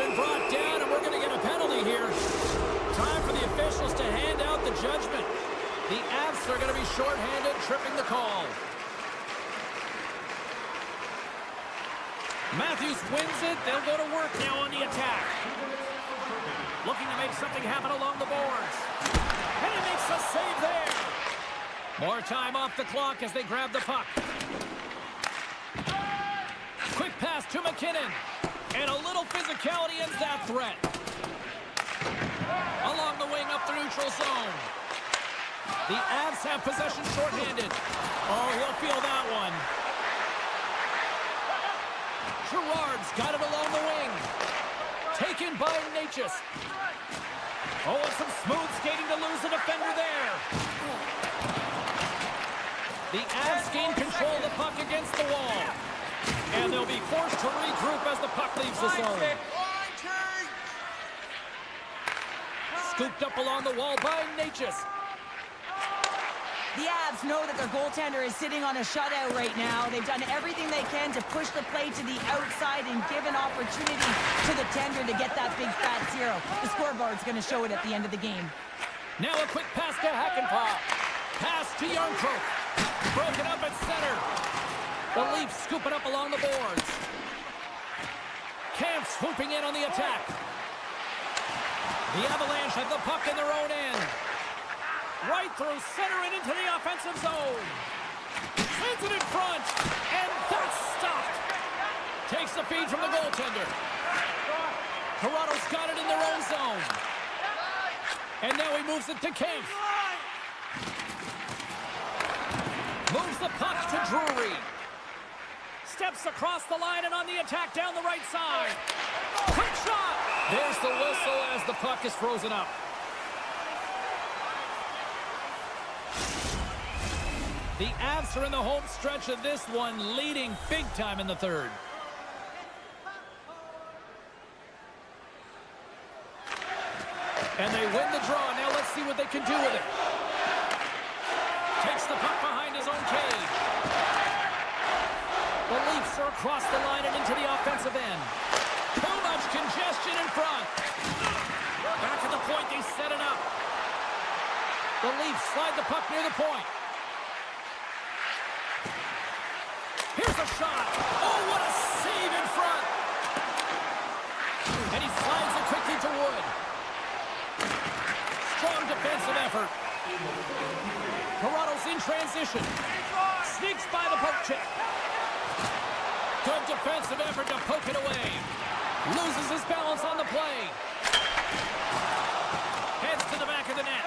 been brought down, and we're going to get a penalty here. Time for the officials to hand out the judgment. The Avs are going to be shorthanded, tripping the call. Matthews wins it. They'll go to work now on the attack. Looking to make something happen along the boards. And he makes a save there. More time off the clock as they grab the puck. Quick pass to McKinnon. And a little physicality ends that threat. Along the wing up the neutral zone. The Avs have possession shorthanded. Oh, he'll feel that one. Gerard's got it along the wing. Taken by Natchez. Oh, and some smooth skating to lose the defender there. The Avs gain control of the puck against the wall. And they'll be forced to regroup as the puck leaves the zone. Scooped up along the wall by Natchez. The Avs know that their goaltender is sitting on a shutout right now. They've done everything they can to push the play to the outside and give an opportunity to the tender to get that big fat zero. The scoreboard's going to show it at the end of the game. Now a quick pass to Hakanpää. Pass to Jarnkrok. Broken up at center. The Leafs scoop it up along the boards. Camp swooping in on the attack. The Avalanche have the puck in their own end. Right through center and into the offensive zone. Sends it in front. And that's stopped. Takes the feed from the goaltender. Toronto's got it in their own zone. And now he moves it to Kempf. Moves the puck to Drury. Steps across the line and on the attack down the right side. Quick shot. There's the whistle as the puck is frozen up. The Avs are in the home stretch of this one, leading big time in the third. And they win the draw. Now let's see what they can do with it. Takes the puck behind his own cage. The Leafs are across the line and into the offensive end. Too much congestion in front. Back at the point, they set it up. The Leafs slide the puck near the point. Here's a shot. Oh, what a save in front. And he slides it quickly to Wood. Strong defensive effort. Toronto's in transition. Sneaks by the poke check. Good defensive effort to poke it away. Loses his balance on the play. Heads to the back of the net.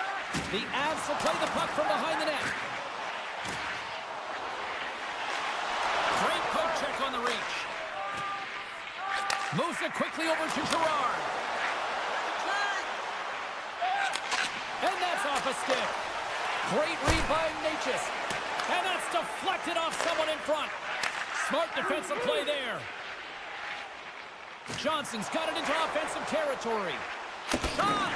The Avs will play the puck from behind the net. Great poke check on the reach. Moves it quickly over to Gerard. And that's off a stick. Great read by Natchez. And that's deflected off someone in front. Smart defensive play there. Johnson's got it into offensive territory. Shot!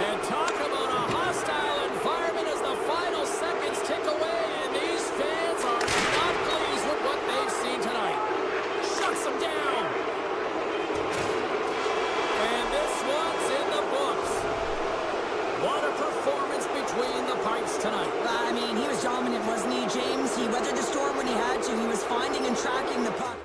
And talk about a hostile environment as the final seconds tick away, and these fans are not pleased with what they've seen tonight. Shuts them down. And this one's in the books. What a performance between the pipes tonight. I mean, he was dominant, wasn't he, James? He weathered the storm when he had to. He was finding and tracking the puck.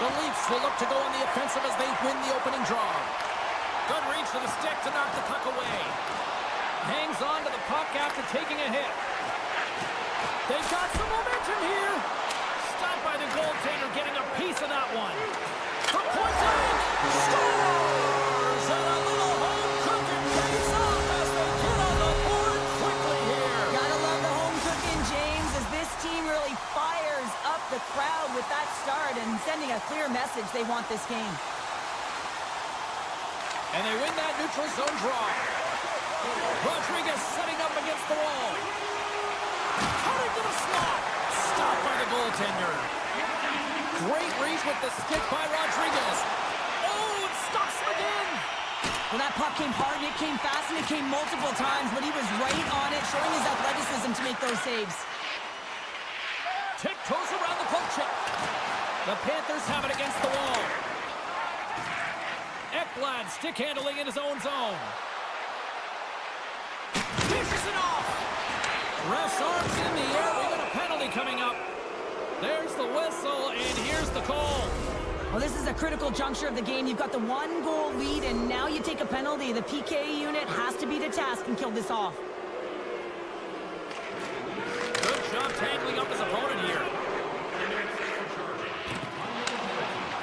The Leafs will look to go on the offensive as they win the opening draw. Good reach to the stick to knock the puck away. Hangs on to the puck after taking a hit. They've got some momentum here. Stopped by the goaltender getting a piece of that one. From point blank, scores! And a little home cooking pays off as they get on the board quickly here. Gotta love the home cooking, James, as this team really fires up the crowd with that start and sending a clear message they want this game. And they win that neutral zone draw. Rodriguez setting up against the wall. Cutting to the slot. Stopped by the goaltender. Great reach with the stick by Rodriguez. Oh, it stops him again. Well, that puck came hard, and it came fast, and it came multiple times, but he was right on it, showing his athleticism to make those saves. Tiptoes around the poke check. The Panthers have it against the wall. Ekblad stick handling in his own zone. Dishes it off. Ref's arms in the air. We got a penalty coming up. There's the whistle, and here's the call. Well, this is a critical juncture of the game. You've got the 1-goal lead, and now you take a penalty. The PK unit has to be to task and kill this off. Good job tangling up his opponent here.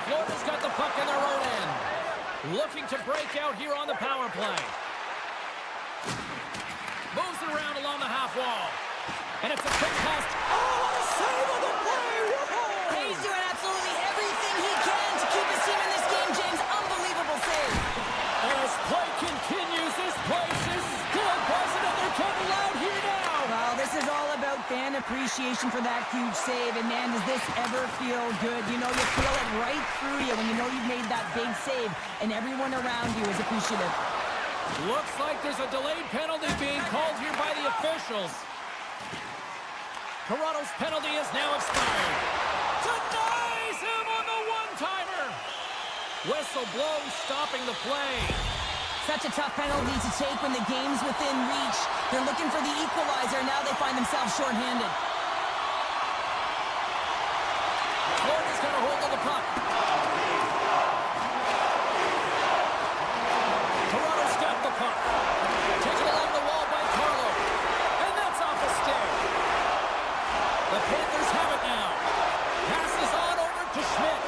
Florida's got the puck in their own end. Looking to break out here on the power play. Moves it around along the half wall. And it's a quick pass. Oh, what a save on the play! Whoa! He's doing absolutely everything he can to keep his team in this game, James. Unbelievable save. As play continues, this place is still buzzing, and they're getting loud here now. Well, this is all about fan appreciation for that huge save. And, man, does this ever feel good? You know, you feel it right through you when you know you've made that big save, and everyone around you is appreciative. Looks like there's a delayed penalty being called here by the officials. Toronto's penalty is now expired. Denies him on the one-timer. Whistle blown, stopping the play. Such a tough penalty to take when the game's within reach. They're looking for the equalizer. Now they find themselves shorthanded. Florida's got a hold of the puck. Toronto's got the puck. Taken along the wall by Carlo. And that's off a stick. The Panthers have it now. Passes on over to Schmidt.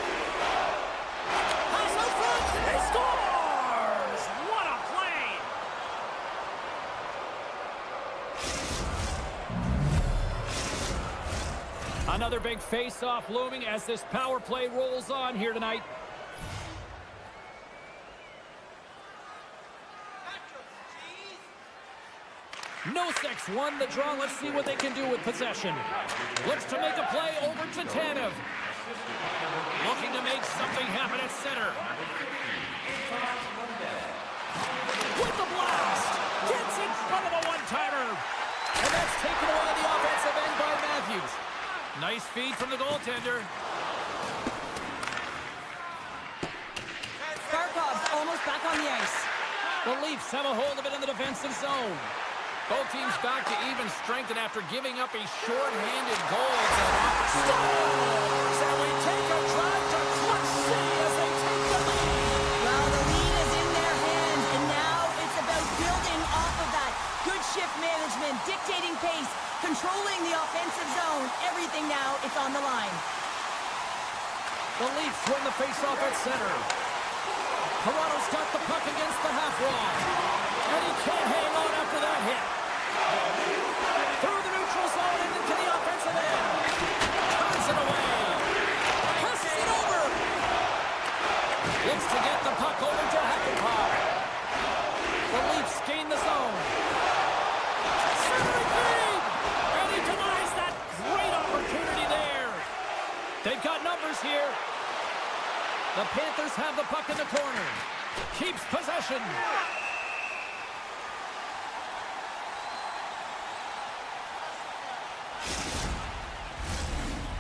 Pass out front. He scores! What a play! Another big face-off looming as this power play rolls on here tonight. Noseks won the draw. Let's see what they can do with possession. Looks to make a play over to Tanev. Looking to make something happen at center. With the blast. Gets in front of a one-timer. And that's taken away on the offensive end by Matthews. Nice feed from the goaltender. Barkov's almost back on the ice. The Leafs have a hold of it in the defensive zone. Both teams back to even strength, and after giving up a short-handed goal, it's an scores! And we take a drive to clutch city as they take the lead. Well, the lead is in their hands, and now it's about building off of that. Good shift management, dictating pace, controlling the offensive zone. Everything now, it's on the line. The Leafs win the face-off at center. Toronto's got the puck against the half wall. And he can't hang on after that hit. Through the neutral zone and into the offensive end. Turns it away. Passes it over. Looks to get the puck over to Hackapop. The Leafs gain the zone. Centering feed. And he denies that great opportunity there. They've got numbers here. The Panthers have the puck in the corner. Keeps possession.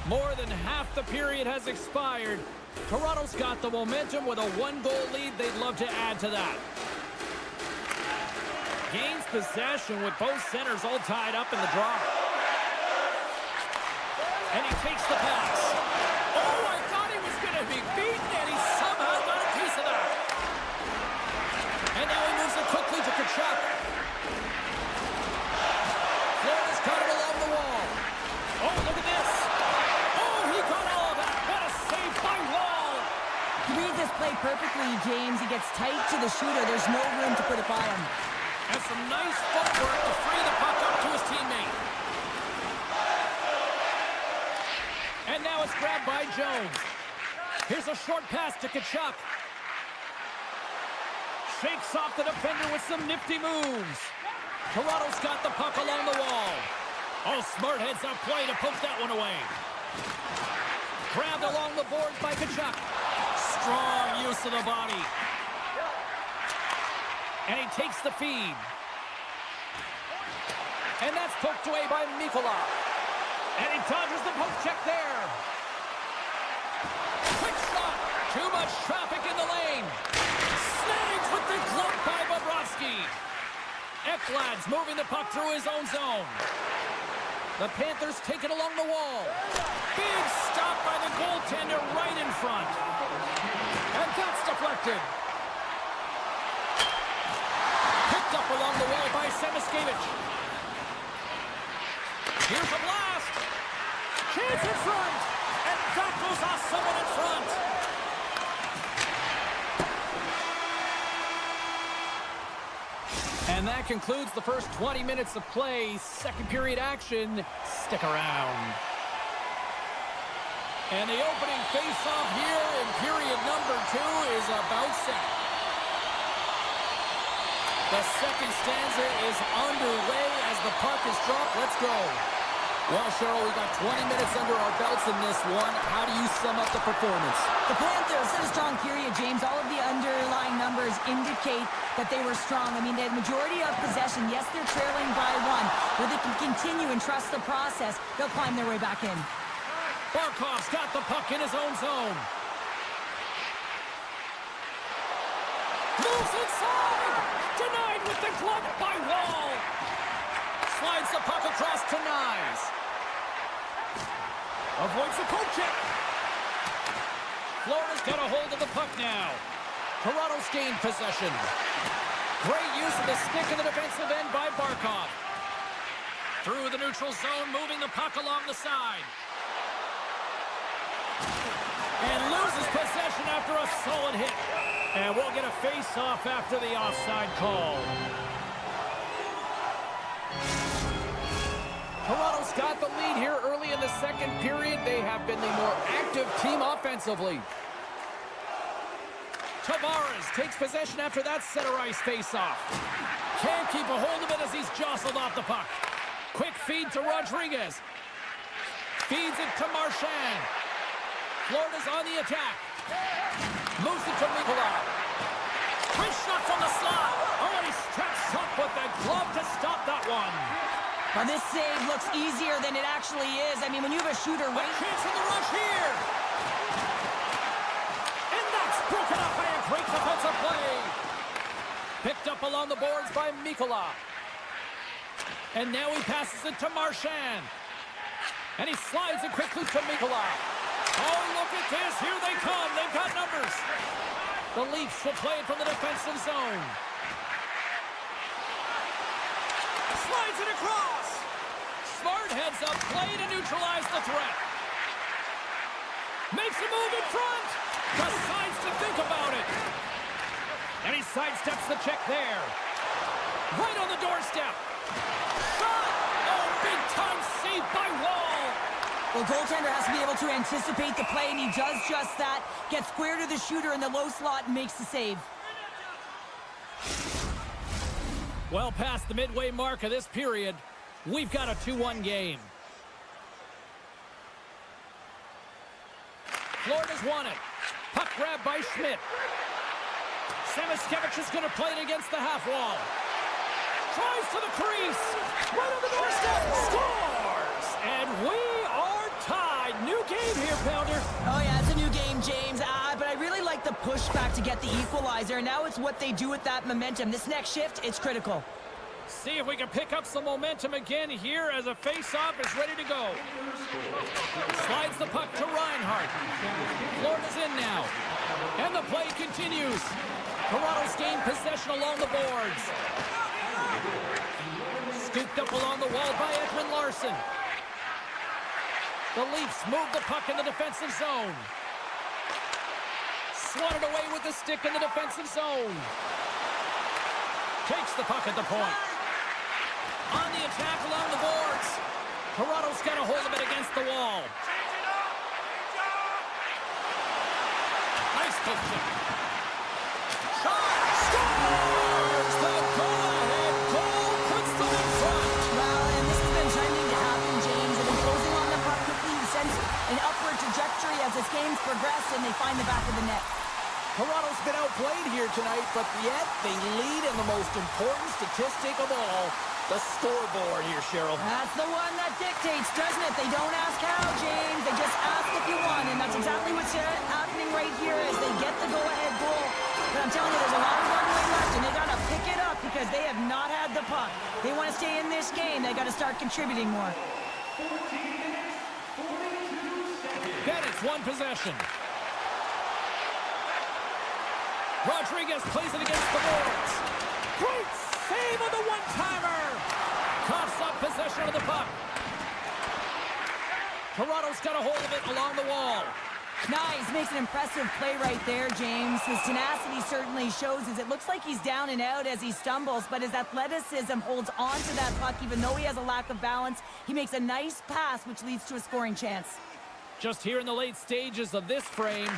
More than half the period has expired. Toronto's got the momentum with a 1-goal lead. They'd love to add to that. Gains possession with both centers all tied up in the draw. And he takes the pass. Oh, I thought he was going to be beat. Kachuk. Florida's got it along the wall. Oh, look at this. Oh, he got all of that. What a save by Wall. He reads this play perfectly, James. He gets tight to the shooter. There's no room to put it by him. And some nice footwork to free the puck up to his teammate. And now it's grabbed by Jones. Here's a short pass to Kachuk. Shakes off the defender with some nifty moves. Toronto's got the puck along the wall. Oh, smart heads-up play to poke that one away. Grabbed along the boards by Kachuk. Strong use of the body. And he takes the feed. And that's poked away by MaakY. And he dodges the poke check there. Quick shot. Too much traffic in the lane. Snags with the glove by Bobrovsky. Ekblad's moving the puck through his own zone. The Panthers take it along the wall. Big stop by the goaltender right in front. And that's deflected. Picked up along the wall by Semiskevich. Here's a blast. Chance in front. And that goes off someone in front. And that concludes the first 20 minutes of play. Second period action. Stick around. And the opening face-off here in period number 2 is about set. The second stanza is underway as the puck is dropped. Let's go. Well, Cheryl, we got 20 minutes under our belts in this one. How do you sum up the performance? The Panthers had a strong period, James. All of the underlying numbers indicate that they were strong. I mean, they had majority of possession. Yes, they're trailing by 1. But they can continue and trust the process. They'll climb their way back in. Barkov's got the puck in his own zone. Moves inside! Denied with the glove by Wall. Slides the puck across to Nyes. Avoids the poke check. Florida's got a hold of the puck now. Toronto's gained possession. Great use of the stick in the defensive end by Barkov. Through the neutral zone, moving the puck along the side. And loses possession after a solid hit. And we'll get a face-off after the offside call. Toronto's got the lead here early in the second period. They have been the more active team offensively. Tavares takes possession after that center ice face-off. Can't keep a hold of it as he's jostled off the puck. Quick feed to Rodriguez. Feeds it to Marchand. Florida's on the attack. Moves it to MaakY. Quick shot from the slot. Oh, and he steps up with the glove to stop that one. Now, this save looks easier than it actually is. I mean, when you have a shooter A right... chance in the rush here. And that's broken up by a great defensive play. Picked up along the boards by MaakY. And now he passes it to Marchand. And he slides it quickly to MaakY. Oh, look at this. Here they come. They've got numbers. The Leafs will play it from the defensive zone. Slides it across. Smart heads up play to neutralize the threat. Makes a move in front. Decides to think about it. And he sidesteps the check there. Right on the doorstep. Shot. Oh, big time save by Wall. Well, goaltender has to be able to anticipate the play, and he does just that. Gets square to the shooter in the low slot and makes the save. Well past the midway mark of this period, we've got a 2-1 game. Florida's won it. Puck grab by Schmidt. Semiskevich is going to play it against the half wall. Tries to the crease. Right on the doorstep. Scores! And we are tied. New game here, Pounder. Oh, yeah, it's a new game, James. But I really like the pushback to get the equalizer. And now it's what they do with that momentum. This next shift, it's critical. See if we can pick up some momentum again here as a face-off is ready to go. Slides the puck to Reinhart. Florida's in now. And the play continues. Toronto's gained possession along the boards. Scooped up along the wall by Edwin Larson. The Leafs move the puck in the defensive zone. Swatted away with the stick in the defensive zone. Takes the puck at the point. On the attack along the boards. Toronto's got a hold of it against the wall. Nice poke check. Shot! Scores! The go-ahead goal puts them in front. Well, and this has been trending to happen, James. They've been closing on the puck quickly. He sends an upward trajectory as this game's progressed, and they find the back of the net. Toronto's been outplayed here tonight, but yet they lead in the most important statistic of all, the scoreboard here, Cheryl. That's the one that dictates, doesn't it? They don't ask how, James. They just ask if you won, and that's exactly what's happening right here as they get the go-ahead goal. But I'm telling you, there's a lot of runway left, and they got to pick it up because they have not had the puck. They want to stay in this game. They got to start contributing more. Bennett's one possession. Rodriguez plays it against the boards. Great save on the one-timer. Coughs up possession of the puck. Toronto's got a hold of it along the wall. Nice, makes an impressive play right there, James. His tenacity certainly shows as it looks like he's down and out as he stumbles, but his athleticism holds on to that puck even though he has a lack of balance. He makes a nice pass, which leads to a scoring chance. Just here in the late stages of this frame,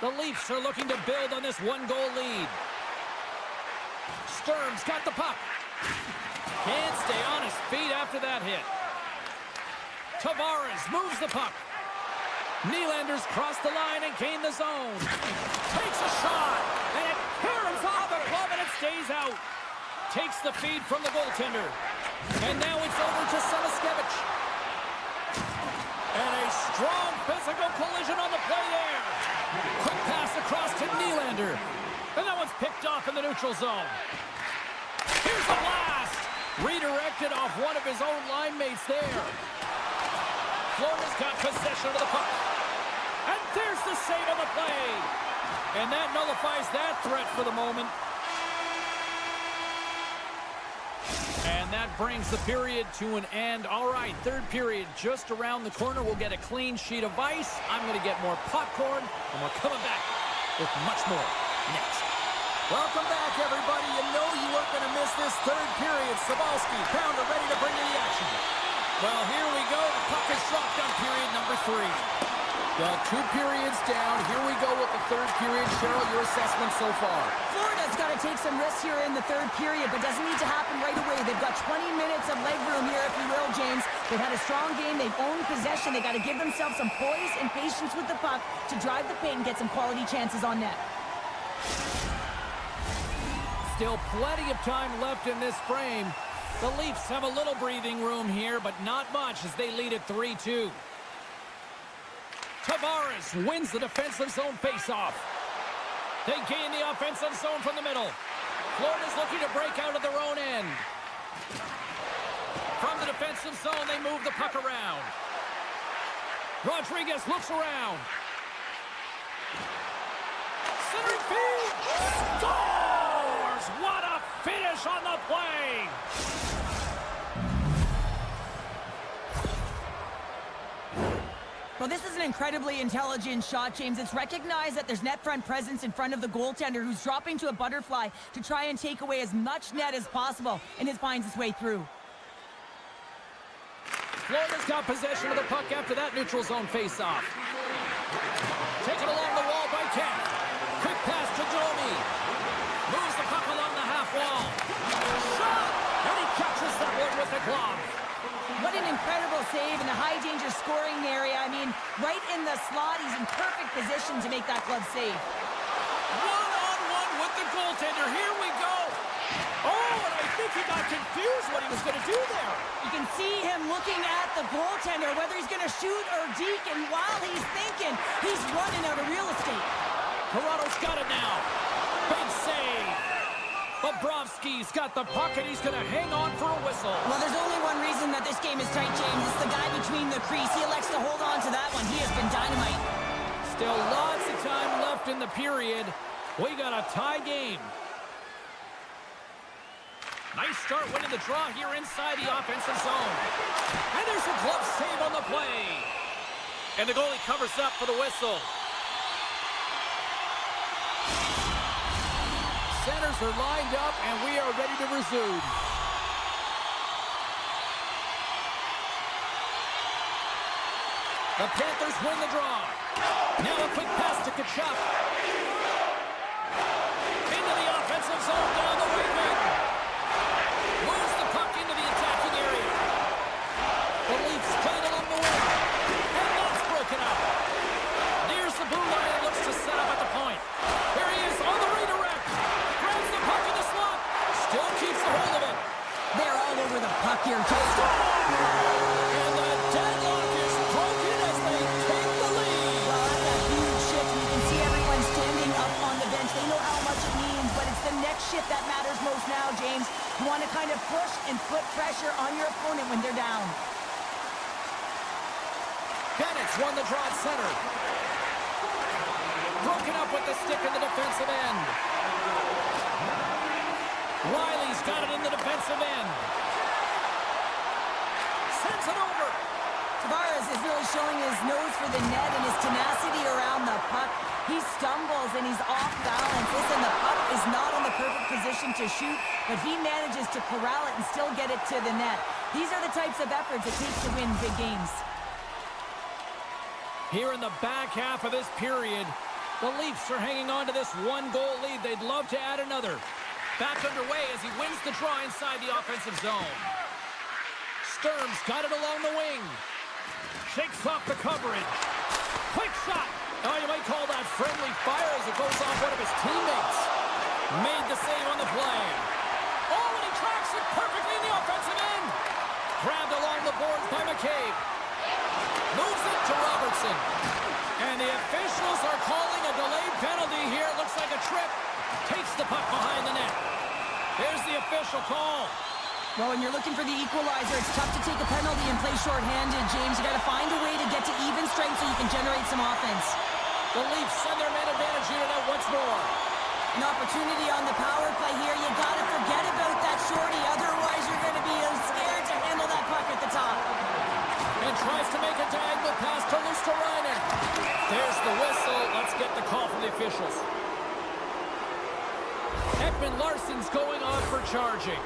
the Leafs are looking to build on this one-goal lead. Sturm's got the puck. Can't stay on his feet after that hit. Tavares moves the puck. Nylander's crossed the line and gained the zone. Takes a shot, and it caroms off the glove, and it stays out. Takes the feed from the goaltender. And now it's over to Samaskevich. And a strong physical collision on the play there. Quick pass across to Nylander. And that one's picked off in the neutral zone. Here's the blast. Redirected off one of his own line mates there. Florida's got possession of the puck. And there's the save on the play. And that nullifies that threat for the moment. And that brings the period to an end. All right, third period just around the corner. We'll get a clean sheet of ice. I'm going to get more popcorn, and we're coming back with much more next. Welcome back, everybody. You know you weren't going to miss this third period. Sabalski, Pounder ready to bring you the action. Well, here we go. The puck is dropped on period number 3. Well, 2 periods down. Here we go with the third period. Cheryl, your assessment so far? Florida's got to take some risks here in the third period, but doesn't need to happen right away. They've got 20 minutes of leg room here, if you will, James. They've had a strong game. They've owned possession. They got to give themselves some poise and patience with the puck to drive the paint and get some quality chances on net. Still plenty of time left in this frame. The Leafs have a little breathing room here, but not much as they lead at 3-2. Tavares wins the defensive zone faceoff. They gain the offensive zone from the middle. Florida's looking to break out of their own end. From the defensive zone, they move the puck around. Rodriguez looks around. Centering feed. Scores! What a finish on the play! Well, this is an incredibly intelligent shot, James. It's recognized that there's net front presence in front of the goaltender who's dropping to a butterfly to try and take away as much net as possible, and it finds its way through. Florida's got possession of the puck after that neutral zone face-off. Taken along the wall by Kemp. Quick pass to Domi. Moves the puck along the half wall. Shot! And he catches that one with the glove. What an incredible save in the high-danger scoring area. I mean, right in the slot, he's in perfect position to make that glove save. One-on-one with the goaltender. Here we go. Oh, and I think he got confused what he was going to do there. You can see him looking at the goaltender, whether he's going to shoot or deke, and while he's thinking, he's running out of real estate. Toronto's got it now. Big save. Bobrovsky's got the puck, and he's going to hang on for a whistle. Well, there's only one reason that this game is tight, James. It's the guy between the crease. He elects to hold on to that one. He has been dynamite. Still lots of time left in the period. We got a tie game. Nice start winning the draw here inside the offensive zone. And there's a glove save on the play. And the goalie covers up for the whistle. Centers are lined up, and we are ready to resume. The Panthers win the draw. Now a quick pass to Kachuk. Into the offensive zone, down the wing. Moves the puck into the attacking area. The Leafs play it along the wing. And that's broken up. Nears the blue line and looks to set up at the point. Here he is on the redirect. Grabs the puck in the slot. Still keeps a hold of it. They're all over the puck here, Joe. And the deadlock is broken as they take the lead. Well, that's a huge shift. You can see everyone standing up on the bench. They know how much it means, but it's the next shift that matters most now, James. You want to kind of push and put pressure on your opponent when they're down. Bennett's won the draw at center. Broken up with the stick in the defensive end. Riley's got it in the defensive end. Sends it over. Tavares is really showing his nose for the net and his tenacity around the puck. He stumbles and he's off balance. Listen, the puck is not in the perfect position to shoot, but he manages to corral it and still get it to the net. These are the types of efforts it takes to win big games. Here in the back half of this period, the Leafs are hanging on to this one-goal lead. They'd love to add another. Back underway as he wins the draw inside the offensive zone. Sturm's got it along the wing. Shakes off the coverage. Quick shot. Oh, you might call that friendly fire as it goes off one of his teammates. Made the save on the play. Oh, and he tracks it perfectly in the offensive end. Grabbed along the boards by McCabe. Moves it to Robertson. And the officials are calling a delayed penalty here. Looks like a trip. Takes the puck behind the net. Here's the official call. Well, when you're looking for the equalizer, it's tough to take a penalty and play shorthanded, James. You got to find a way to get to even strength so you can generate some offense. The Leafs send their man advantage unit out once more. An opportunity on the power play here. You got to forget about that shorty. Otherwise, you're going to be scared to handle that puck at the top. And tries to make a diagonal pass to Luosterainen. There's the whistle. Let's get the call from the officials. Ekman-Larsson's going off for charging.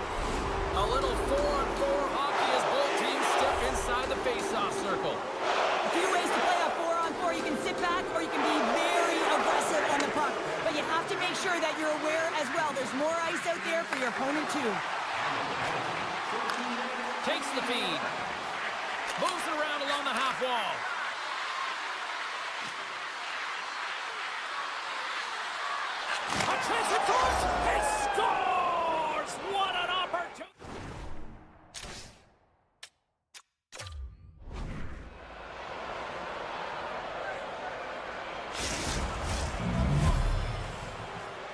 A little 4-on-4 hockey as both teams step inside the face-off circle. A few ways to play a 4-on-4. You can sit back or you can be very aggressive on the puck. But you have to make sure that you're aware as well. There's more ice out there for your opponent too. Takes the feed. Moves it around along the half wall. A chance at goal! He scores! What an opportunity!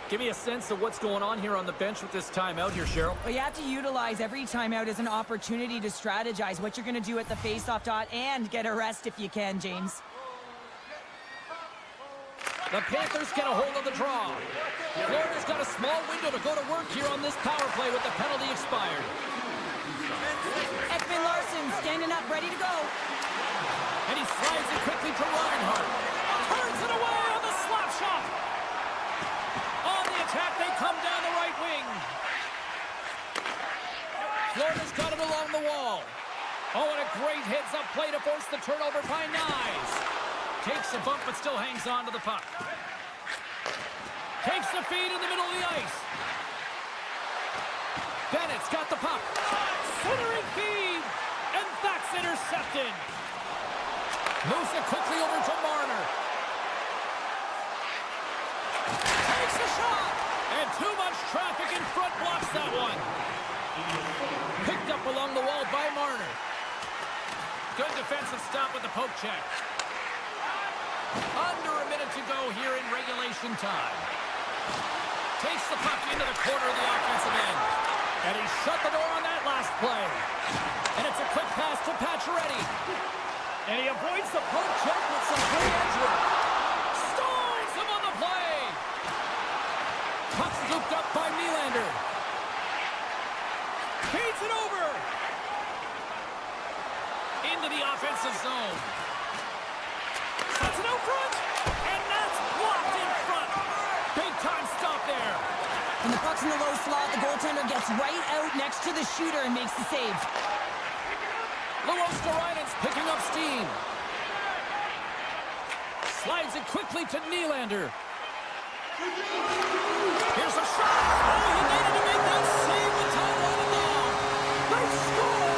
Give me a sense of what's going on here on the bench with this timeout here, Cheryl. Well, you have to utilize every timeout as an opportunity to strategize what you're going to do at the face-off dot and get a rest if you can, James. The Panthers get a hold of the draw. Florida's got a small window to go to work here on this power play with the penalty expired. Ekman-Larsson standing up, ready to go. And he slides it quickly to Reinhart. Turns it away on the slap shot. On the attack, they come down the right wing. Florida's got it along the wall. Oh, and a great heads-up play to force the turnover by Nyes. Takes a bump, but still hangs on to the puck. Takes the feed in the middle of the ice. Bennett's got the puck. Centering feed, and that's intercepted. Moves it quickly over to Marner. Takes a shot, and too much traffic in front blocks that one. Picked up along the wall by Marner. Good defensive stop with the poke check. Under a minute to go here in regulation time. Takes the puck into the corner of the offensive end. And he shut the door on that last play. And it's a quick pass to Pacioretty. And he avoids the poke check with some good edge work. Stalls him on the play. in the low slot. The goaltender gets right out next to the shooter and makes the save. Luosterainen's picking up steam. Slides it quickly to Nylander. Here's a shot. Oh, he needed to make that save. The time running down. They score!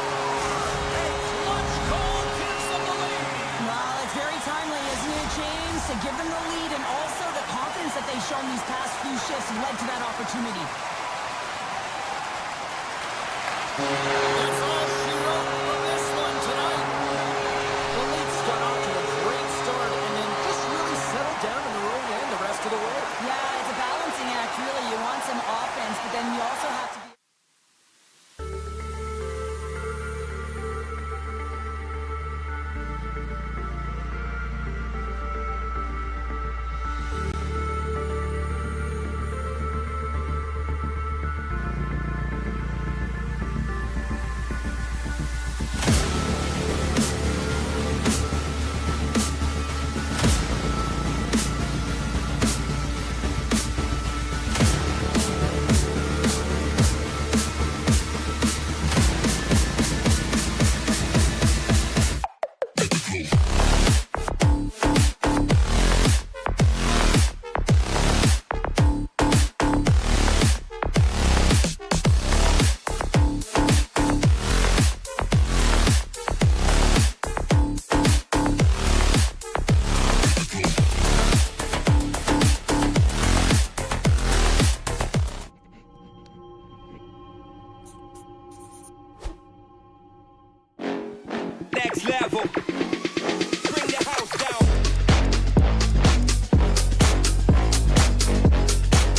A clutch goal gives them the lead. Well, it's very timely, isn't it, James? To give them the lead, and also the confidence that they've shown these past few shifts led to that opportunity. That's